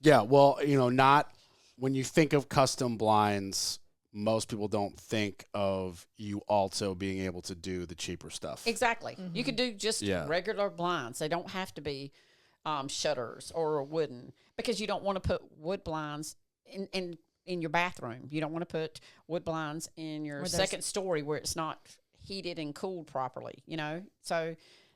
Yeah. Well, not when you think of custom blinds, most people don't think of you also being able to do the cheaper stuff. Exactly. You could do just regular blinds. They don't have to be shutters or wooden, because you don't want to put wood blinds in your bathroom. You don't want to put wood blinds in your second story where it's not heated and cooled properly, So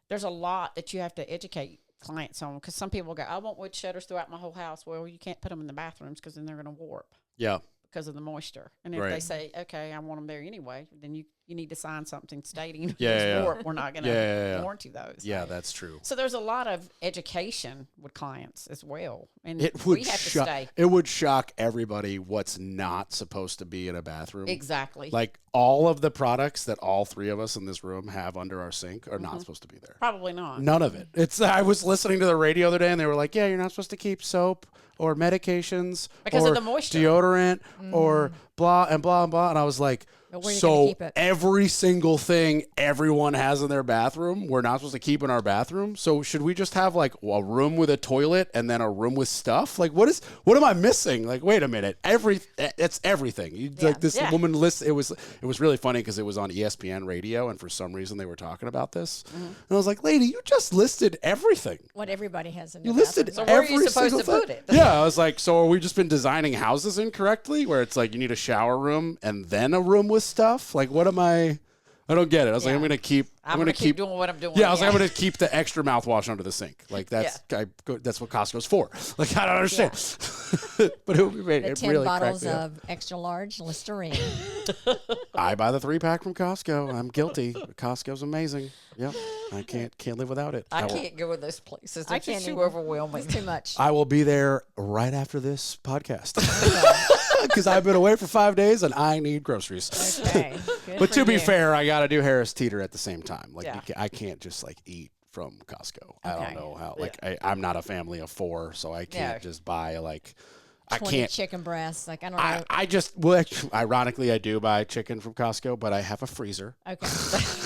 there's a lot that you have to educate clients on, because some people go, I want wood shutters throughout my whole house. Well, you can't put them in the bathrooms because then they're going to warp. Yeah. Because of the moisture. And if they say, okay, I want them there anyway, then you need to sign something stating warp. We're not going to warranty those. Yeah, that's true. So there's a lot of education with clients as well. And It would we have to stay. It would shock everybody what's not supposed to be in a bathroom. Exactly. Like, all of the products that all three of us in this room have under our sink are not supposed to be there. Probably not. None of it. I was listening to the radio the other day, and they were like, yeah, you're not supposed to keep soap or medications because or of the moisture, deodorant or blah and blah and blah. And I was like, so every single thing everyone has in their bathroom, we're not supposed to keep in our bathroom. So should we just have like a room with a toilet and then a room with stuff? Like, what am I missing? Like, wait a minute. It's everything. Like, this woman list. It was really funny because it was on ESPN radio, and for some reason they were talking about this. And I was like, lady, you just listed everything. What everybody has in their listed bathroom. So where are you supposed to put it? Yeah, I was like, so have we just been designing houses incorrectly, where it's like you need a shower room and then a room with stuff? Like, what am I don't get it. I was like, I'm going to keep doing what I'm doing. Yeah, I was like, I'm going to keep the extra mouthwash under the sink. Like, that's what Costco's for. Like, I don't understand. But it the 10 really bottles of extra large Listerine. I buy the 3-pack from Costco. I'm guilty. Costco's amazing. Yep. I can't live without it. I can't go in those places. I It's can't just too either. overwhelming. It's too much. I will be there right after this podcast. Because I've been away for 5 days and I need groceries. Okay. Good But for to be you. fair, I got to do Harris Teeter at the same time. Like, I can't just like eat from Costco. I don't know how. Like, I'm not a family of 4, so I can't just buy like. 20 chicken breasts. Like, I don't know. I just, well, actually, ironically, I do buy chicken from Costco, but I have a freezer. Okay.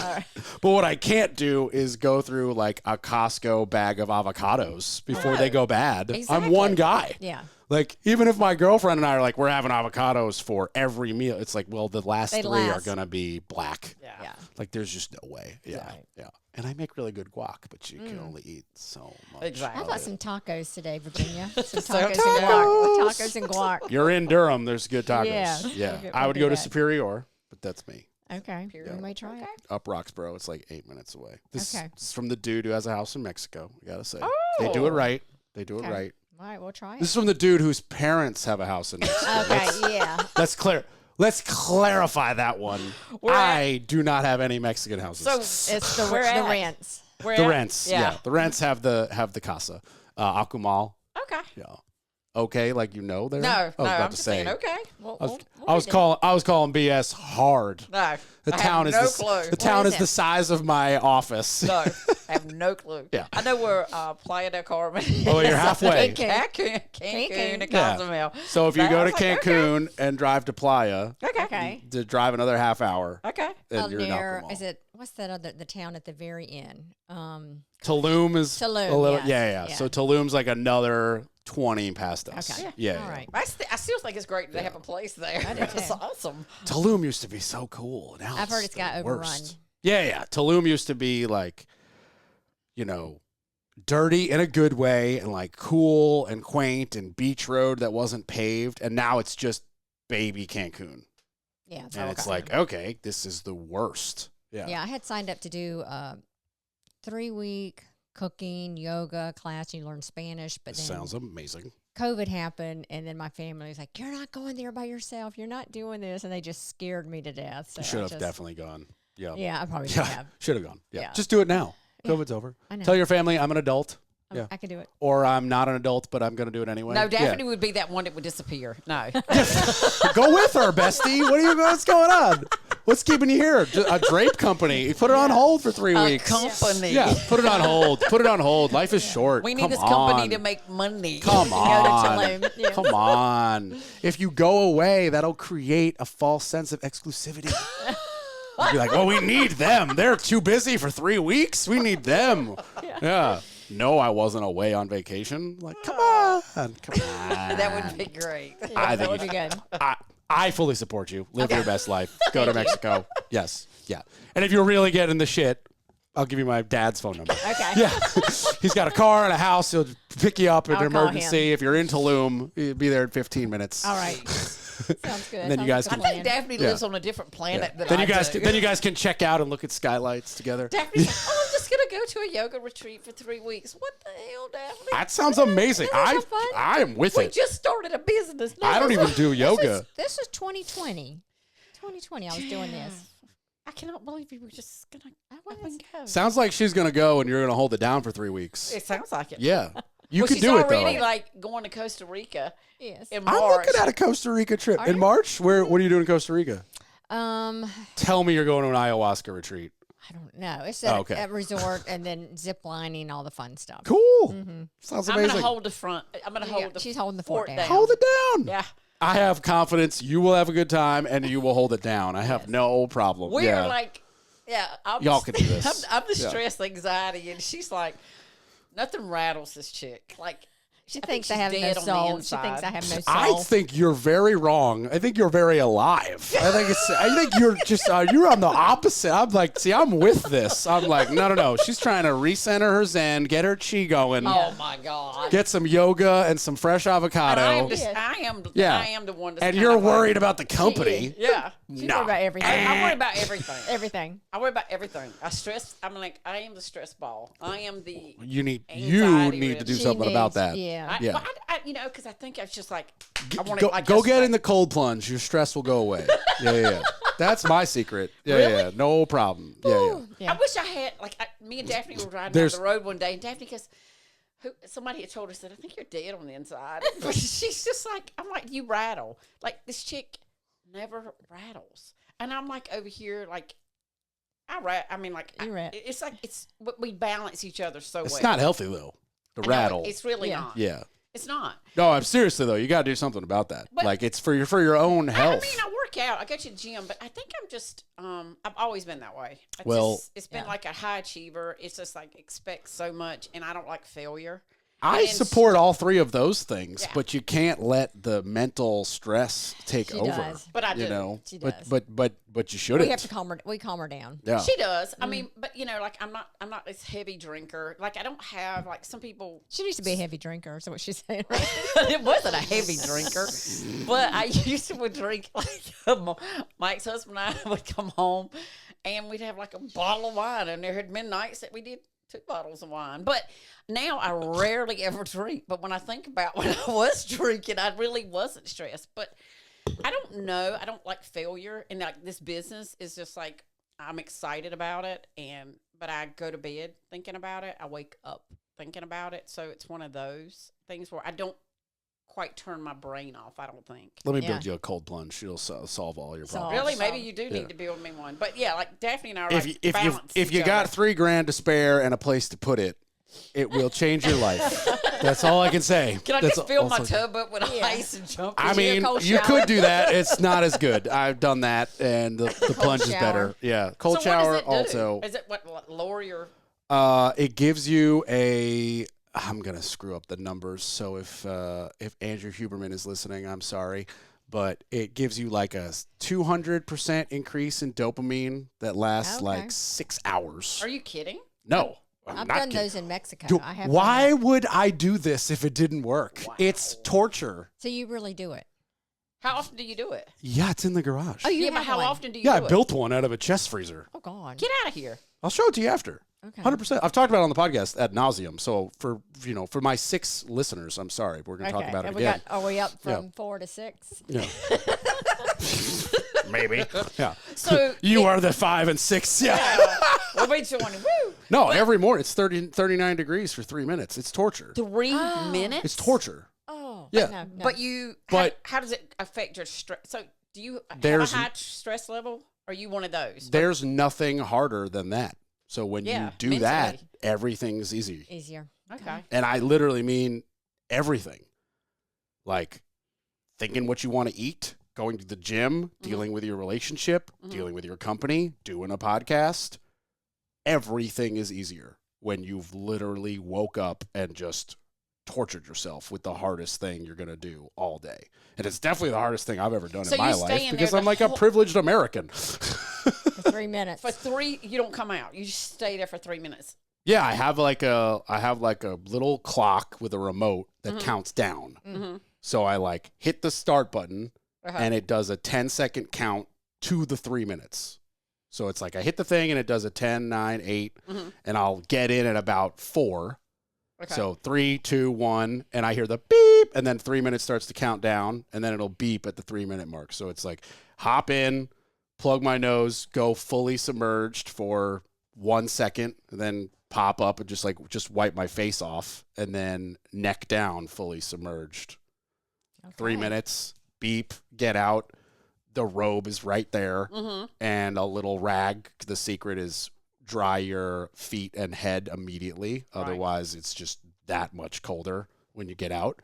All right. But what I can't do is go through like a Costco bag of avocados before they go bad. Exactly. I'm one guy. Yeah. Like, even if my girlfriend and I are like, we're having avocados for every meal, it's like, well, the last They 3 are last. going to be black. Yeah. Like, there's just no way. Yeah. Right. Yeah. And I make really good guac, but you can only eat so much. Exactly. How about some tacos today, Virginia? Some So tacos and tacos. guac. Tacos and guac. You're in Durham. There's good tacos. Yeah. I We'll would do go to that. Superior, but that's me. Okay. We may try it. Up Roxborough. It's like 8 minutes away. This Okay. is from the dude who has a house in Mexico. I got to say. They do it right. They do it Okay. right. All right, we'll try This it. is from the dude whose parents have a house in Mexico. Okay, yeah. Let's clarify that one. I do not have any Mexican houses. So It's the Where at? rents. where the at? rents, yeah. The rents have the casa. Akumal, Okay. yeah. okay, like there? No, I was no, about I'm to just say. saying, okay. Well, I was calling BS hard. No, The I town have is no clue. the town is is it? the size of my office. No, I have no clue. Yeah. I know we're Playa del Carmen. Oh, you're halfway. Cancun, and Yeah. Cozumel. So if you But go I to was like, Cancun and drive to Playa, Okay. to drive another half hour, Okay. and you're in Near, Alcohol. is it, what's that other, the town at the very end? Tulum is Tulum, a little, yes. yeah. Yeah. So Tulum's like another 20 past us. Okay. Yeah. All right. I still think it's great to have a place there. That's too. awesome. Tulum used to be so cool. Now I've heard it's the got overrun. worst. Yeah. Tulum used to be like, dirty in a good way and like cool and quaint and beach road that wasn't paved. And now it's just baby Cancun. Yeah. And it's like, okay, this is the worst. Yeah. Yeah, I had signed up to do a 3-week cooking yoga class. You learn Spanish, but then Sounds amazing. COVID happened, and then my family was like, "You're not going there by yourself. You're not doing this," and they just scared me to death. So You should I have just- definitely gone. Yeah. Yeah, I probably should have. Should have gone. Yeah. Yeah. Just do it now. Yeah. COVID's over. I know. Tell your family I'm an adult. Yeah. I can do it. Or I'm not an adult, but I'm going to do it anyway. No, Daphne would be that one that would disappear. No. Go with her, bestie. What's going on? What's keeping you here? A drape company. Put it on hold for 3 weeks. Company. Yeah, put it on hold. Put it on hold. Life is short. We need Come this company on. to make money. Come Go to on. Tulum. Yeah. Come on. If you go away, that'll create a false sense of exclusivity. You'll be like, well, we need them. They're too busy for 3 weeks. We need them. Yeah. No, I wasn't away on vacation. Like, come on. Come on. That would be great. I That think would be good. I fully support you. Live your best life. Go to Mexico. Yes. Yeah. And if you're really getting the shit, I'll give you my dad's phone number. Okay. Yeah. He's got a car and a house. He'll pick you up in I'll an call emergency. If you're in Tulum, he'll be there in 15 minutes. All right. Sounds good. And then you guys Sounds like a I can- think plan. Daphne Yeah. lives on a different planet than Then I you guys do. can, then you guys can check out and look at skylights together. Daphne's like, I'm just going to go to a yoga retreat for 3 weeks. What the hell, Daphne? That sounds amazing. Isn't that fun? I am with We it. just started a business. I don't even do yoga. This was 2020. 2020, I was doing this. I cannot believe you were just going to up and go. Sounds like she's gonna go and you're gonna hold it down for 3 weeks. It sounds like it. Yeah. You Well, can she's do it already though. like going to Costa Rica Yes. in I'm March. looking at a Costa Rica trip Are in you? March. What are you doing in Costa Rica? I Tell me you're going to an ayahuasca retreat. don't know. It's Oh, at okay. a resort and then zip lining, all the fun stuff. Cool. Mm-hmm. Sounds I'm amazing. going to hold the front. I'm going to hold the She's holding the fort down. Hold it down. Yeah. I have confidence you will have a good time and you will hold it down. I have no problem. We're yeah. like, yeah. Y'all can do this. I'm the Yeah. stress anxiety. And she's like, nothing rattles this chick. Like, She I think thinks I she's have no dead on the soul. She inside. thinks I have no I soul. think you're very wrong. I think you're very alive. I think you're just you're on the opposite. I'm like, see, I'm with this. I'm like, no. She's trying to recenter her zen, get her chi going, oh my God. get some yoga and some fresh avocado. And I am, just, I am, Yeah. I am the one that's and kind you're of like- worried about the company. Yeah. She No. worry about everything. I worry about everything. Everything. I worry about everything. I stress. I'm like, I am the stress ball. I am the. You need Anxiety to do ridden. something about needs- that. Yeah. Yeah. But because I think I was just like, I want Go, it like go get yesterday. in the cold plunge. Your stress will go away. Yeah. That's my secret. Yeah. No problem. Yeah. Yeah. I wish I had me and Daphne were riding There's- down the road one day, and Daphne goes, somebody had told her, said, I think you're dead on the inside. But she's just like, I'm like, you rattle. Like this chick never rattles, and I'm like over here like. It's like we balance each other so well. It's not healthy though. The I know, rattle. It's really Yeah. not. Yeah. It's not. No, I'm seriously though. You got to do something about that. But- like it's for your own health. I mean, I work out. I go to the gym, but I think I'm just. I've always been that way. It's been Yeah. like a high achiever. It's just like expect so much, and I don't like failure. I And support all three of those things, Yeah. but you can't let the mental stress take She over. does. But I do. You know, She but does. but you shouldn't. We have to calm her down. Yeah. She does. I mean, but like I'm not this heavy drinker. Like I don't have like some people. She used to be a heavy drinker, so what she's saying, right? It wasn't a heavy drinker, but I used to would drink like my ex-husband and I would come home and we'd have like a bottle of wine, and there had been nights that we did 2 bottles of wine. But now I rarely ever drink. But when I think about when I was drinking, I really wasn't stressed. But I don't know. I don't like failure, and like this business is just like I'm excited about it, but I go to bed thinking about it. I wake up thinking about it. So it's one of those things where I don't quite turn my brain off, I don't think. Let me build you a cold plunge. It'll solve all your problems. Really? Maybe you do need to build me one. But yeah, like Daphne and I are if you got $3,000 to spare and a place to put it, it will change your life. That's all I can say. Can I just fill my tub up with ice and jump in? I mean, you could do that. It's not as good. I've done that, and the plunge is better. Yeah, cold shower also. Is it what lower your? It gives you a. I'm gonna screw up the numbers. So if Andrew Huberman is listening, I'm sorry, but it gives you like a 200% increase in dopamine that lasts like 6 hours. Are you kidding? No. I've done those in Mexico. Why would I do this if it didn't work? Wow. It's torture. So you really do it? How often do you do it? Yeah, it's in the garage. Oh, but how often do you do it? Yeah, I built one out of a chest freezer. Oh, God. Get out of here. I'll show it to you after. Okay. 100%. I've talked about it on the podcast ad nauseum. So for my 6 listeners, I'm sorry. We're going to talk about it again. Are we up from 4 to 6? Yeah. Maybe. Yeah. So you are the 5 and 6. Yeah. We'll be joining. Woo. No, every morning it's 39 degrees for 3 minutes. It's torture. 3 minutes? It's torture. Oh. Yeah. No. But how does it affect your stress? So do you have a high stress level? Or are you one of those? There's nothing harder than that. So when you do that, everything's easier. Okay. And I literally mean everything. Like thinking what you want to eat, going to the gym, dealing with your relationship, dealing with your company, doing a podcast. Everything is easier when you've literally woke up and just tortured yourself with the hardest thing you're going to do all day. And it's definitely the hardest thing I've ever done in my life because I'm like a privileged American. For 3 minutes. You don't come out. You just stay there for 3 minutes. Yeah, I have like a little clock with a remote that counts down. Mm-hmm. So I like hit the start button and it does a 10-second count to the 3 minutes. So it's like I hit the thing and it does a 10, 9, 8, and I'll get in at about 4. Okay. So 3, 2, 1, and I hear the beep, and then 3 minutes starts to count down, and then it'll beep at the 3-minute mark. So it's like hop in, plug my nose, go fully submerged for 1 second, and then pop up and just wipe my face off, and then neck down, fully submerged. Okay. 3 minutes, beep, get out. The robe is right there, and a little rag. The secret is dry your feet and head immediately. Right. Otherwise, it's just that much colder when you get out.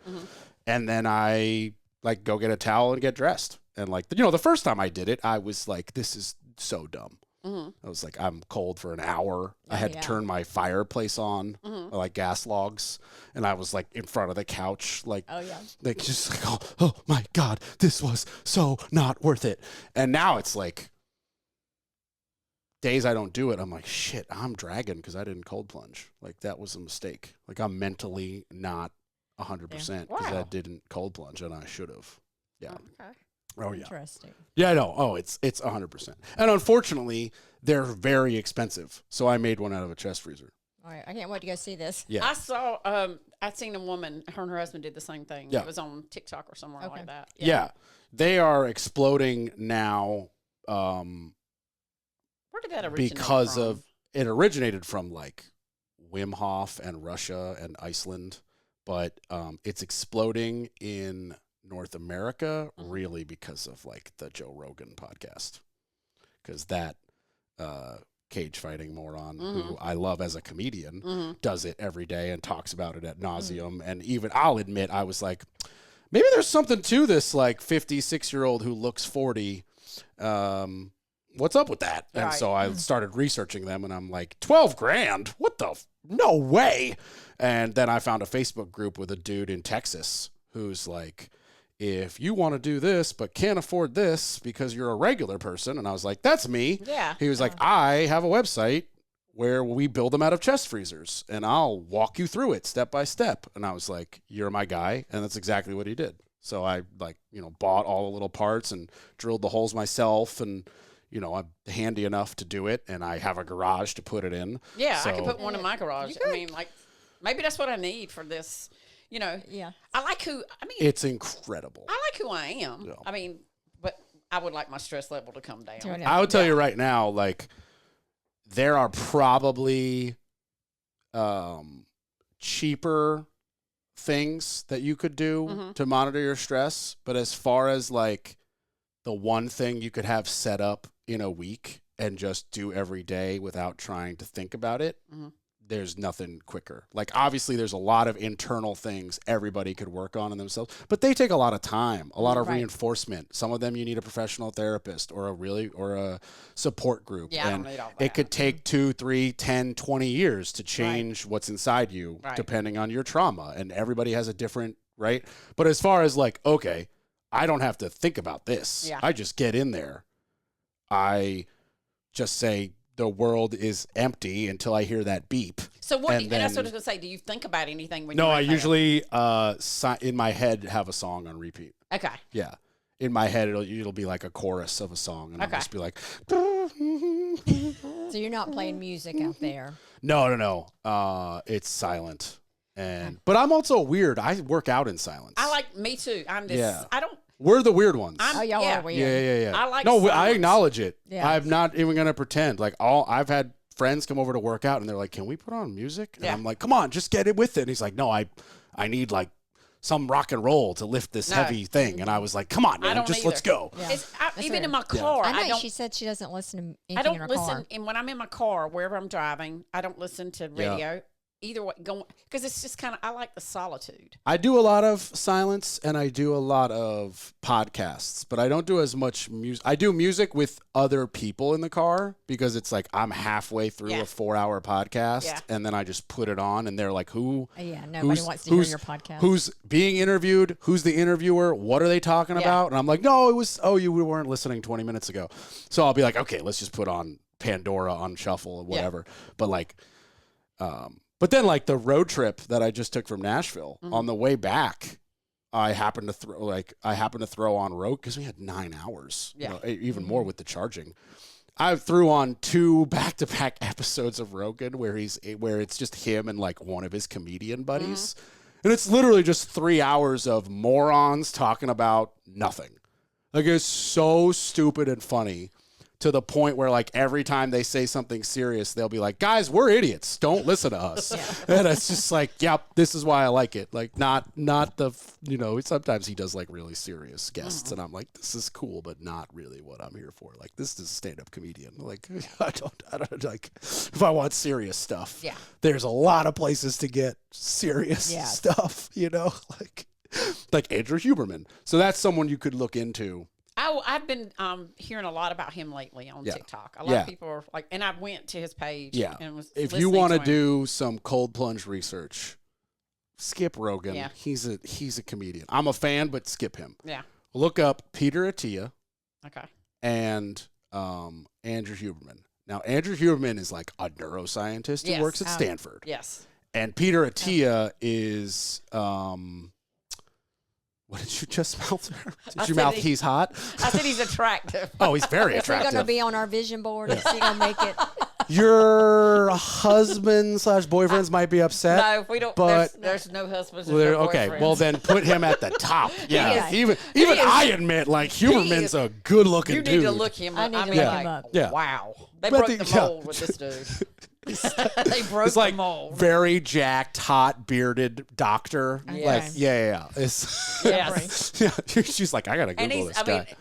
And then I like go get a towel and get dressed. And like, the first time I did it, I was like, this is so dumb. I was like, I'm cold for an hour. I had to turn my fireplace on, like gas logs. And I was like in front of the couch, like, just like, oh my God, this was so not worth it. And now it's like, days I don't do it, I'm like, shit, I'm dragging because I didn't cold plunge. Like, that was a mistake. Like, I'm mentally not 100% because I didn't cold plunge, and I should have. Yeah. Okay. Oh, yeah. Interesting. Yeah, I know. Oh, it's 100%. And unfortunately, they're very expensive. So I made one out of a chest freezer. All right. I can't wait to go see this. Yeah. I seen a woman, her and her husband did the same thing. Yeah. It was on TikTok or somewhere like that. Yeah. They are exploding now. Where did that originate because from? It originated from like Wim Hof and Russia and Iceland, but it's exploding in North America really because of like the Joe Rogan podcast, because that cage fighting moron who I love as a comedian does it every day and talks about it at nauseum. And even I'll admit, I was like, maybe there's something to this like 56-year-old who looks 40. What's up with that? Right. And so I started researching them, and I'm like, 12 grand? What the? No way. And then I found a Facebook group with a dude in Texas who's like, if you want to do this but can't afford this because you're a regular person. And I was like, that's me. Yeah. He was like, I have a website where we build them out of chest freezers, and I'll walk you through it step by step. And I was like, you're my guy. And that's exactly what he did. So I bought all the little parts and drilled the holes myself, and I'm handy enough to do it, and I have a garage to put it in. Yeah, so I can put one in my garage. I mean, like, maybe that's what I need for this, Yeah. It's incredible. I like who I am. Yeah. I mean, but I would like my stress level to come down. I would tell you right now, like, there are probably cheaper things that you could do to monitor your stress, but as far as like the one thing you could have set up in a week and just do every day without trying to think about it, there's nothing quicker. Like, obviously, there's a lot of internal things everybody could work on in themselves, but they take a lot of time, a lot of reinforcement. Some of them you need a professional therapist or a support group. Yeah, and I don't need all that. it could take 2, 3, 10, 20 years to change what's inside you, depending on your trauma. And everybody has a different, right? But as far as like, okay, I don't have to think about this. Yeah. I just get in there. I just say, the world is empty until I hear that beep. So what? And that's what I was going to say. Do you think about anything when? No, you're I in there? usually in my head have a song on repeat. Okay. Yeah, in my head it'll be like a chorus of a song, and I'll just be like. So you're not playing music out there? No. It's silent, but I'm also weird. I work out in silence. Me too. I'm this. Yeah. I don't. We're the weird ones. Y'all are weird. Yeah. I like No, I silence. acknowledge it. Yeah. I'm not even gonna pretend. Like I've had friends come over to work out, and they're like, "Can we put on music?" And I'm like, "Come on, just get it with it." And he's like, "No, I need like some rock and roll to lift this heavy thing." And I was like, "Come on, man, let's go." Yeah. Even in my car, I know I don't. she said she doesn't listen to anything I don't in her listen, car. and when I'm in my car, wherever I'm driving, I don't listen to radio. Either way, because it's just kind of, I like the solitude. I do a lot of silence and I do a lot of podcasts, but I don't do as much music. I do music with other people in the car because it's like I'm halfway through a 4-hour podcast and then I just put it on and they're like, nobody wants to hear your podcast. Who's being interviewed? Who's the interviewer? What are they talking about? And I'm like, no, you weren't listening 20 minutes ago. So I'll be like, okay, let's just put on Pandora on shuffle or whatever. But like, but then, like the road trip that I just took from Nashville, on the way back, I happened to throw on Roku because we had 9 hours, even more with the charging. I threw on 2 back-to-back episodes of Rogan where it's just him and like one of his comedian buddies, and it's literally just 3 hours of morons talking about nothing. Like, it's so stupid and funny. To the point where, like, every time they say something serious, they'll be like, guys, we're idiots. Don't listen to us. And it's just like, yep, this is why I like it. Like, not the, sometimes he does, like, really serious guests. And I'm like, this is cool, but not really what I'm here for. Like, this is a stand-up comedian. Like, I don't like, if I want serious stuff, there's a lot of places to get serious stuff, like Andrew Huberman. So that's someone you could look into. I've been hearing a lot about him lately on TikTok. A lot of people are like, and I went to his page. Yeah. And was if you want to do some cold plunge research, skip Rogan. Yeah. He's a comedian. I'm a fan, but skip him. Yeah. Look up Peter Attia. Okay. And Andrew Huberman. Now, Andrew Huberman is like a neuroscientist who works at Stanford. Yes. And Peter Attia is what did you just mouth? Did you mouth he's hot? I said he's attractive. Oh, he's very Is he attractive. going to be on our vision board? Is he going to make it? Your husband/boyfriends might be upset. No, we don't. But there's no husbands. Okay, well then put him at the top. Yeah, even I admit, like, Huberman's a good-looking dude. You need to look him up. I need to look him up. Yeah. Wow, they broke the mold with this dude. They broke It's like the mold. very jacked, hot, bearded doctor. Okay. Like, yeah. Yes. She's like, I gotta And Google this guy.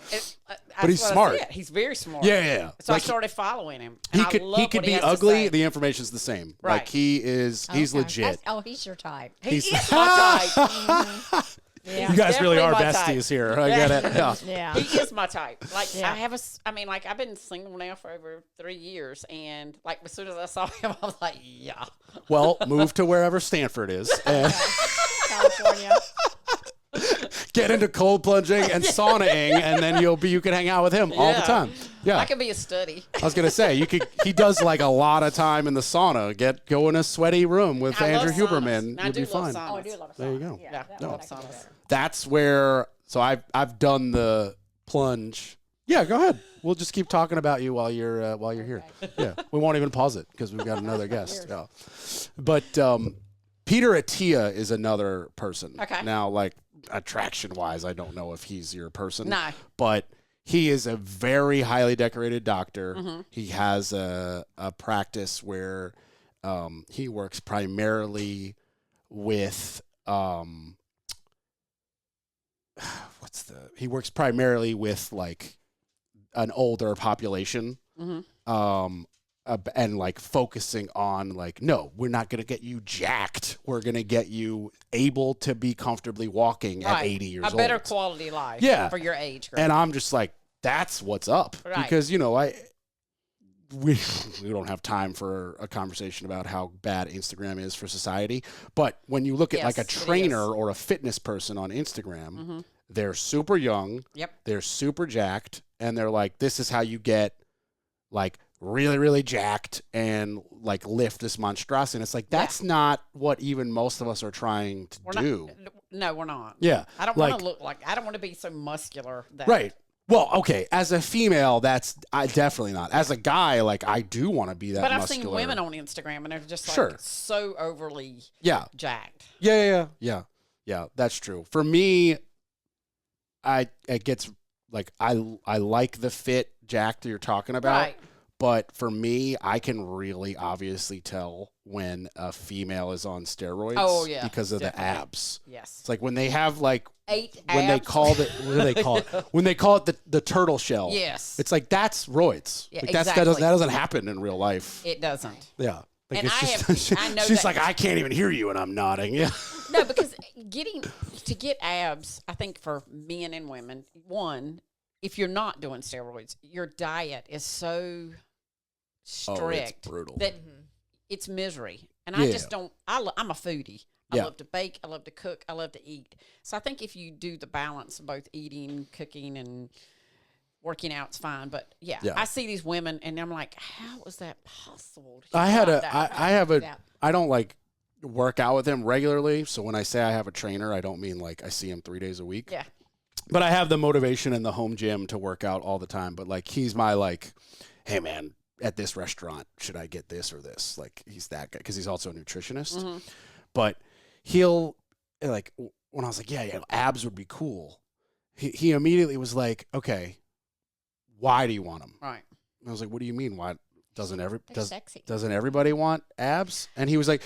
but he's smart. He's very smart. Yeah. So Like, I started following him. he And could be has to ugly. say. The information's the same. Right. Like, he's Okay. legit. He's your type. He is my type. Yeah. You guys really are Definitely my besties here. I get it. Yeah. Yeah. He is my type. Like, Yeah. I've been single now for over 3 years, and like as soon as I saw him, I was like, yeah. Well, move to wherever Stanford is. And California. get into cold plunging and saunaing, and then you can hang out with him all the Yeah. time. Yeah. I could be a study. I was gonna say he does like a lot of time in the sauna. Go in a sweaty room with I love Andrew saunas. Huberman. I You'll do be love fine. saunas. Oh, I do love saunas. There you go. Yeah, I that love makes it saunas. better. That's where. So I've done the plunge. Yeah, go ahead. We'll just keep talking about you while you're here. Yeah, we won't even pause it because we've got another guest. Yeah. But Peter Attia is another person. Okay. Now, like, attraction wise, I don't know if he's your person. No. But he is a very highly decorated doctor. He has a practice where he works primarily with he works primarily with like an older population. And like focusing on like, no, we're not going to get you jacked. We're going to get you able to be comfortably walking at 80 years old. A better quality life for your age group. And I'm just like, that's what's up. Right. Because, we don't have time for a conversation about how bad Instagram is for society. But when you look at like a trainer or a fitness person on Instagram, they're super young. Yep. They're super jacked. And they're like, this is how you get like really, really jacked and like lift this monstrosity. And it's like, that's not what even most of us are trying to do. No, we're not. Yeah. I don't want to look like, I don't want to be so muscular. Right. Well, okay. As a female, I definitely not. As a guy, like I do want to be that muscular. But I've seen women on Instagram and they're just like so overly jacked. Yeah. That's true. For me, it gets like, I like the fit jacked that you're talking about. Right. But for me, I can really obviously tell when a female is on steroids because of the abs. Yes. It's like when they have like 8 when abs. they call it what do they call it? When they call it the turtle shell. Yes. It's like that's roids. Yeah, like exactly. that doesn't happen in real life. It doesn't. Yeah. Like And it's I know she's that- like, I can't even hear you and I'm nodding. Yeah. No, because to get abs, I think for men and women, one, if you're not doing steroids, your diet is so strict it's brutal. that it's misery. And I just don't, I'm a foodie. I love to bake. I love to cook. I love to eat. So I think if you do the balance of both eating, cooking, and working out, it's fine. But I see these women and I'm like, how is that possible? I don't like work out with him regularly. So when I say I have a trainer, I don't mean like I see him 3 days a week. Yeah. But I have the motivation in the home gym to work out all the time. But like, he's my like, hey man, at this restaurant, should I get this or this? Like, he's that guy because he's also a nutritionist. But he'll like, when I was like, yeah, abs would be cool. He immediately was like, okay, why do you want them? Right. And I was like, what do you mean? Why doesn't sexy. Doesn't everybody want abs? And he was like,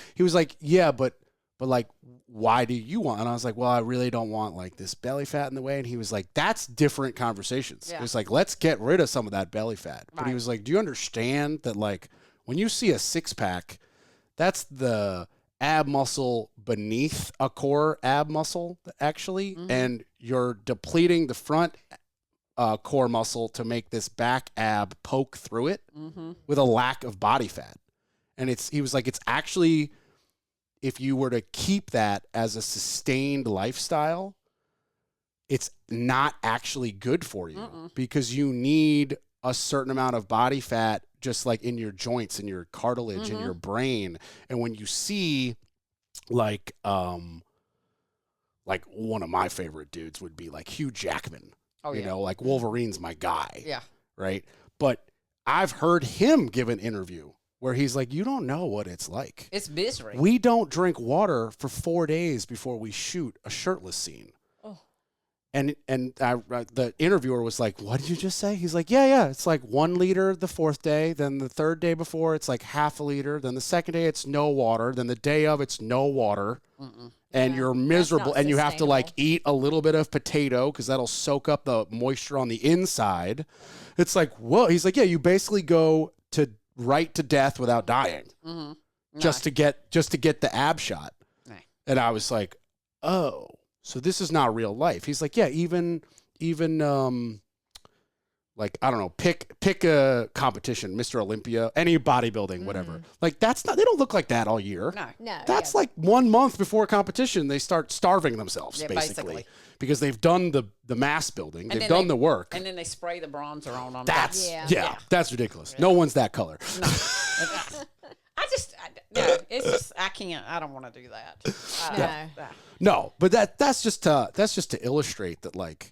yeah, but like, why do you want? And I was like, well, I really don't want like this belly fat in the way. And he was like, that's different conversations. Yeah. It's like, let's get rid of some of that belly fat. But he Right. was like, do you understand that like when you see a 6-pack, that's the ab muscle beneath a core ab muscle actually. And you're depleting the front core muscle to make this back ab poke through it with a lack of body fat. And he was like, it's actually, if you were to keep that as a sustained lifestyle, it's not actually good for you because you need a certain amount of body fat just like in your joints and your cartilage and your brain. And when you see like one of my favorite dudes would be like Hugh Jackman. You know, like Wolverine's my guy. Yeah. Right. But I've heard him give an interview where he's like, you don't know what it's like. It's misery. We don't drink water for 4 days before we shoot a shirtless scene. Oh. And the interviewer was like, what did you just say? He's like, yeah. It's like 1 liter the 4th day. Then the 3rd day before, it's like half a liter. Then the 2nd day, it's no water. Then the day of, it's no water. And you're miserable. And you have to like eat a little bit of potato because that'll soak up the moisture on the inside. It's like, whoa. He's like, yeah, you basically go to right to death without dying just to get the ab shot. And I was like, oh, so this is not real life. He's like, yeah, even like, I don't know, pick a competition, Mr. Olympia, any bodybuilding, whatever. Like they don't look like that all year. No. That's like 1 month before a competition, they start starving themselves, basically. Because they've done the mass building, they've done the work. And then they spray the bronzer on them. That's that's ridiculous. No one's that color. No. I don't want to do that. No, but that's just to illustrate that, like,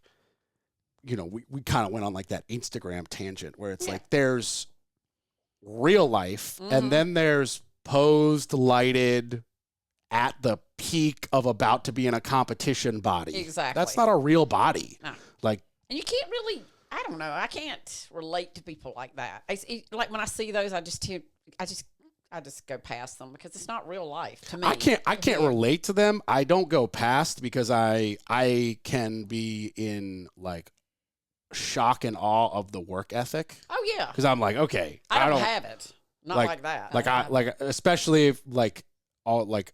you know, we kind of went on like that Instagram tangent where it's like there's real life and then there's posed, lighted, at the peak of about to be in a competition body. Exactly. That's not a real body. No. Like, and you can't really, I don't know, I can't relate to people like that. Like when I see those, I I just go past them because it's not real life to me. I can't relate to them. I don't go past because I can be in like shock and awe of the work ethic. Oh yeah. Because I'm like, okay, I don't have it. Not like that. Like especially if like all like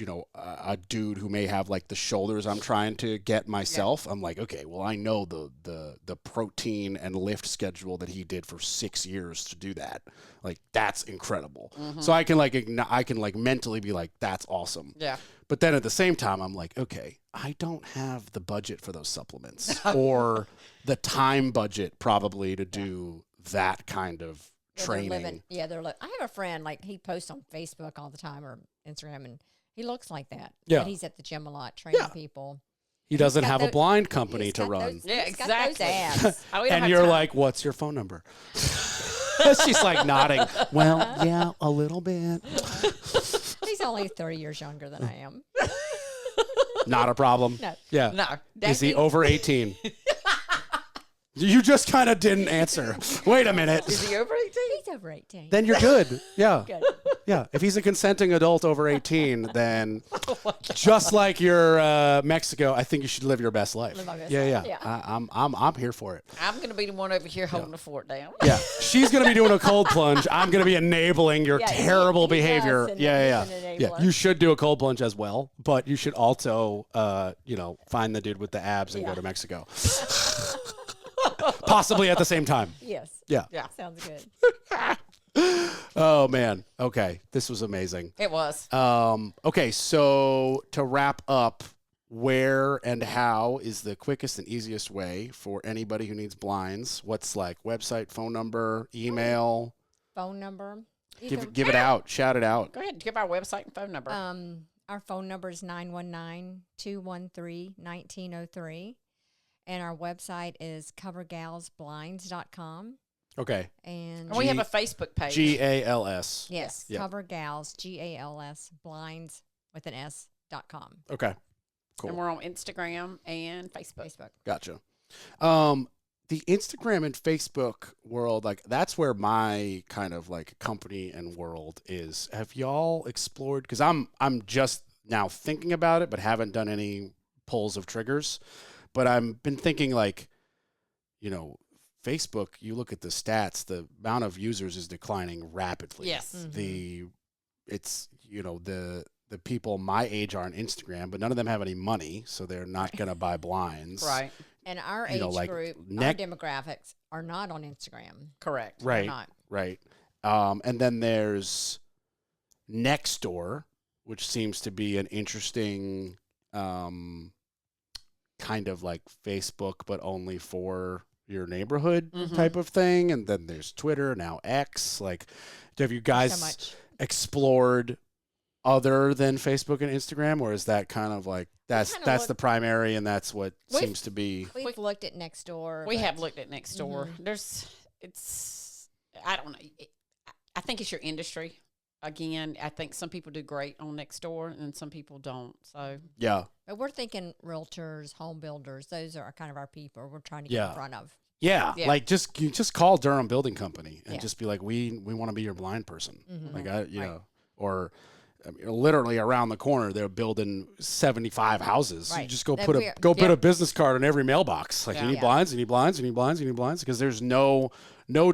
you know, a dude who may have like the shoulders I'm trying to get myself. I'm like, okay, well, I know the protein and lift schedule that he did for 6 years to do that. Like, that's incredible. So I can like mentally be like, that's awesome. Yeah. But then at the same time, I'm like, okay, I don't have the budget for those supplements or the time budget probably to do that kind of training. I have a friend, like, he posts on Facebook all the time or Instagram, and he looks like that. Yeah. And he's at the gym a lot, training people. He doesn't have a blind company to run. He's got those abs. And you're like, what's your phone number? She's like nodding. Well, yeah, a little bit. He's only 30 years younger than I am. Not a problem. No. Yeah. No. Is he over 18? You just kind of didn't answer. Wait a minute. Is he over 18? He's over 18. Then you're good. Yeah. Good. Yeah. If he's a consenting adult over 18, then just like your Mexico, I think you should live your best life. Live my best Yeah. life. Yeah. I'm here for it. I'm going to be the one over here holding the fort down. Yeah. She's going to be doing a cold plunge. I'm going to be enabling your terrible behavior. Does, Yeah. he's an Yeah. enabler. You should do a cold plunge as well, but you should also, find the dude with the abs and go to Mexico. Possibly at the same time. Yes. Yeah. Yeah. Sounds good. Oh, man. Okay. This was amazing. It was. Okay. So to wrap up, where and how is the quickest and easiest way for anybody who needs blinds? What's like website, phone number, email? Phone number. Give it out. Shout it out. Go ahead and give our website and phone number. Our phone number is 919-213-1903. And our website is covergalsblinds.com. Okay. And we have a Facebook page. GALS. Yes, Yep. Cover Gals, GALS, blinds with an S.com. Okay. Cool. And we're on Instagram and Facebook. Gotcha. The Instagram and Facebook world, like that's where my kind of like company and world is. Have y'all explored? Because I'm just now thinking about it, but haven't done any pulls of triggers. But I've been thinking like, Facebook, you look at the stats, the amount of users is declining rapidly. Yes. Mm-hmm. The people my age are on Instagram, but none of them have any money, so they're not going to buy blinds. Right. And our age group, our demographics are not on Instagram. Correct. Right. Not. Right. And then there's Nextdoor, which seems to be an interesting kind of like Facebook, but only for your neighborhood type of thing. And then there's Twitter, now X. Like, have you guys explored other than Facebook and Instagram, or is that kind of like that's the primary and that's what seems to be? We've looked at Nextdoor. We have looked at Nextdoor. I don't know. I think it's your industry. Again, I think some people do great on Nextdoor and some people don't. So yeah. But we're thinking realtors, home builders. Those are kind of our people we're trying to get in front of. Yeah. Like just call Durham Building Company and just be like, we want to be your blind person. Like or literally around the corner they're building 75 houses. Right. You just go put a business card in every mailbox. Like you need blinds, you need blinds, you need blinds, you need blinds, because there's no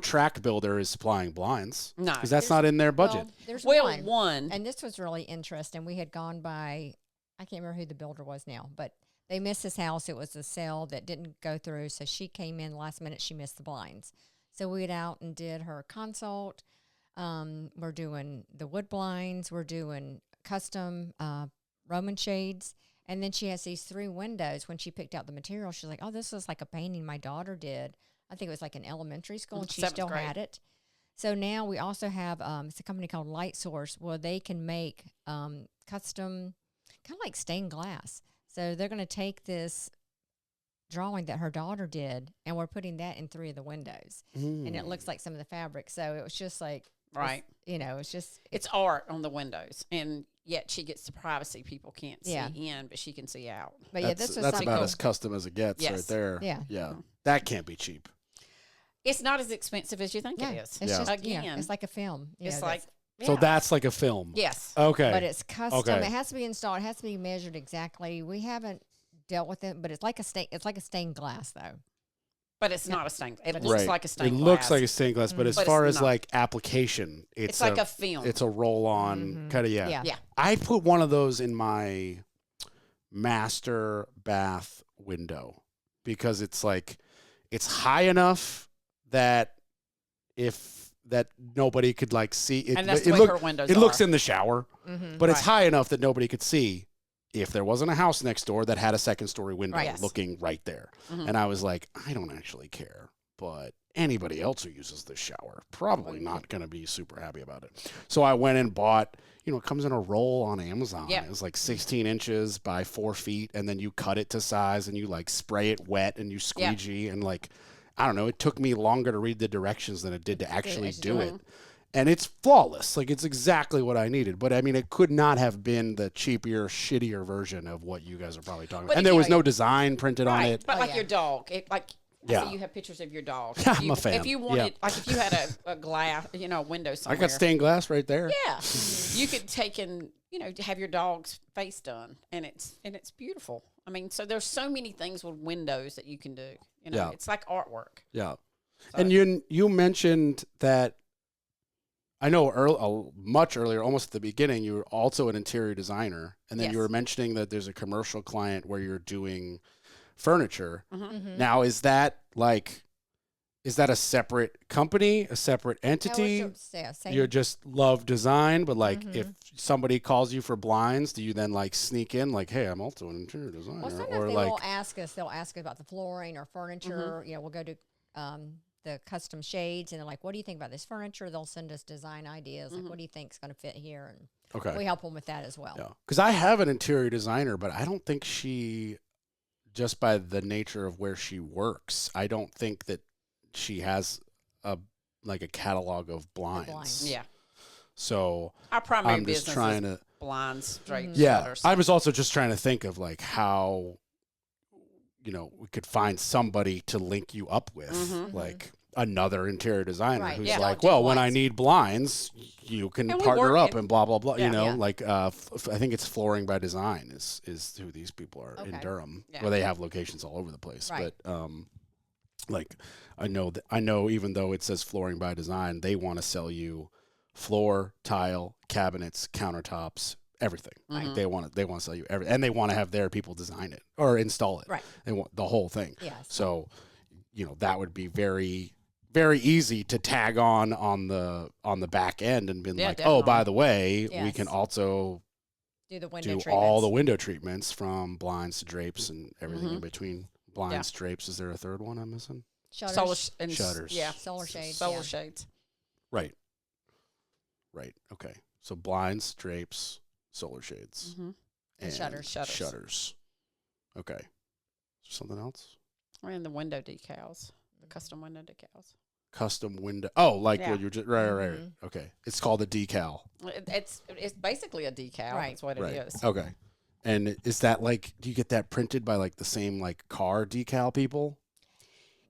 track builder is supplying blinds. No. Because that's not in their budget. Well, there's one. And this was really interesting. We had gone by, I can't remember who the builder was now, but they missed his house. It was a sale that didn't go through, so she came in last minute. She missed the blinds. So we went out and did her consult. We're doing the wood blinds. We're doing custom Roman shades. And then she has these 3 windows. When she picked out the material, she's like, oh, this is like a painting my daughter did. I think it was like in elementary school, and she still had it. So now we also have it's a company called Light Source where they can make custom, kind of like stained glass. So they're going to take this drawing that her daughter did, and we're putting that in 3 of the windows. And it looks like some of the fabric. So it was just like, it's art on the windows. And yet she gets the privacy people can't see in, but she can see out. But that's about as custom as it gets right there. Yeah. That can't be cheap. It's not as expensive as you think it is. It's just, it's like a film. It's like So that's like a film. Yes. Okay. But it's custom. Okay. It has to be installed. It has to be measured exactly. We haven't dealt with it, but it's like a stained glass though. But it's not a stained. It looks Right. like a stained glass. It looks like a stained glass, but as But far it's as not. like application, it's like a film. It's a roll-on kind of Yeah. Yeah. I put one of those in my master bath window because it's like it's high enough that that nobody could like see it. And that's the it way look- her windows It looks are. in the shower, but it's high enough that nobody could see if there wasn't a house next door that had a second story window Right. Yes. looking right there. And I was like, I don't actually care, but anybody else who uses this shower probably not going to be super happy about it. So I went and bought, it comes in a roll on Amazon. Yep. It was like 16 inches by 4 feet, and then you cut it to size and you like spray it wet and you squeegee and like, I don't know, it took me longer to read the directions than it did to actually do it. And it's flawless. Like, it's exactly what I needed. But, I mean, it could not have been the cheaper, shittier version of what you guys are probably talking about. But And if there you- was no design printed on Right. it. But like yeah. your dog, I Yeah. see you have pictures of your dog. I'm a fan. If you wanted, like if you had a glass, a window I somewhere. got stained glass right there. Yeah, you could take and have your dog's face done, and it's beautiful. I mean, so there's so many things with windows that you can do. Yeah. It's like artwork. Yeah. And you mentioned that, I know much earlier, almost at the beginning, you were also an interior designer. And then you Yes. were mentioning that there's a commercial client where you're doing furniture. Mm-hmm. Now, is that a separate company, a separate entity? You just love design, but like if somebody calls you for blinds, do you then like sneak in like, hey, I'm also an interior designer? Well, sometimes or they like, will ask us. They'll ask us about the flooring or furniture. We'll go to the custom shades, and they're like, "What do you think about this furniture?" They'll send us design ideas. Like, what do you think's going to fit here? And okay, we help them with that as well. yeah, because I have an interior designer, but I don't think she, just by the nature of where she works, I don't think that she has a catalog of blinds. Yeah, So our primary I'm just business trying is to. blinds, drapes, Yeah, shutters. I was also just trying to think of like how, we could find somebody to link you up with, like another interior designer Right, who's yeah. like, Do well, when I blinds. need blinds, you can And we partner work up in- and blah blah blah. Yeah. Yeah. Like I think it's Flooring by Design is who these people are in Okay. Durham. Yeah. Well, they have locations all over the place, Right. but like I know even though it says Flooring by Design, they want to sell you floor, tile, cabinets, countertops, everything. Like they want to sell you everything, and they want to have their people design it or install it. Right. They want the whole thing. Yes. So, that would be very, very easy to tag on the back end and be Yeah, like, oh, by definitely. the way, we Yes. can also Do the window do treatments. all the window treatments from blinds to drapes and everything in between. Blinds, drapes. Is there a third one I'm missing? shutters. Solar and Shutters. Yeah, Solar shades. solar yeah. shades. Right. Okay. So blinds, drapes, solar shades, And shutters. Shutters. Okay. Is there something else? And the window decals, the custom window decals. Custom window. Oh, like Yeah. what you just right. Okay. It's called a decal. It's basically a decal. Right. That's what Right. it is. Okay. And is that like, do you get that printed by like the same like car decal people?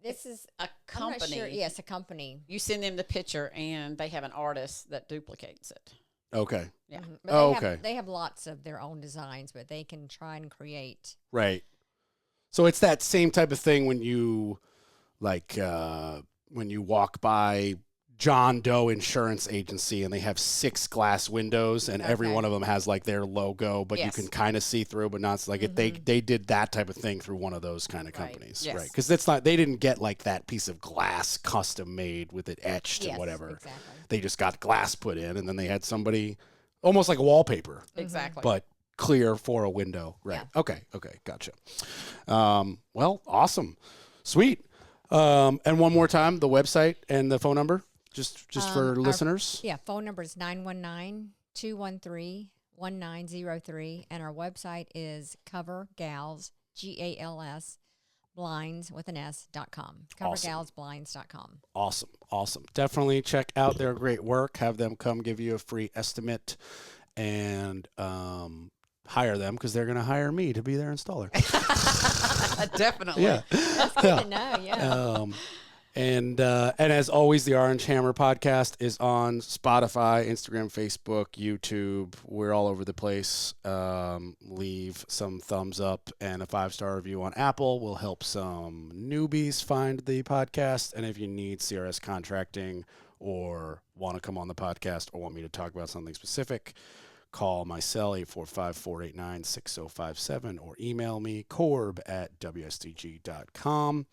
This is A I'm company. not sure. Yes, a company. You send them the picture, and they have an artist that duplicates it. Okay. Yeah. But Oh, they okay. Have, they have lots of their own designs, but they can try and create. Right. So it's that same type of thing when you like when you walk by John Doe Insurance Agency and they have 6 glass windows and every Okay. one of them has like their logo, but you Yes. can kind of see through, but not it's like they did that type of thing through one of those kind of Right. companies, Yes. right? Because that's not they didn't get like that piece of glass custom made with it etched Yes, and whatever. exactly. They just got glass put in, and then they had somebody almost like wallpaper, Exactly. but clear for a window. Right. Yeah. Okay. Gotcha. Well, awesome. Sweet. And one more time, the website and the phone number, just for our- listeners. Yeah, phone number is 919-213-1903, and our website is CoverGals, GALS, blinds with an S.com. Awesome. CoverGalsBlinds.com. Awesome. Definitely check out their great work. Have them come give you a free estimate and hire them because they're going to hire me to be their installer. Definitely. Yeah. That's good to know, yeah. And as always, the Orange Hammer podcast is on Spotify, Instagram, Facebook, YouTube. We're all over the place. Leave some thumbs up and a 5-star review on Apple will help some newbies find the podcast. And if you need CRS contracting or want to come on the podcast or want me to talk about something specific, call my cell 845-489-6057 or email me corb@wsdg.com.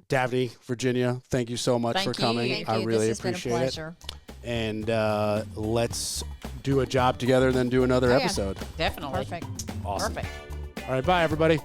Daphne, Virginia, thank you so much for coming. Thank I you. really This has appreciate been a it. pleasure. And let's do a job together and then do another episode. Definitely. Perfect. Awesome. Perfect. All right, bye, everybody.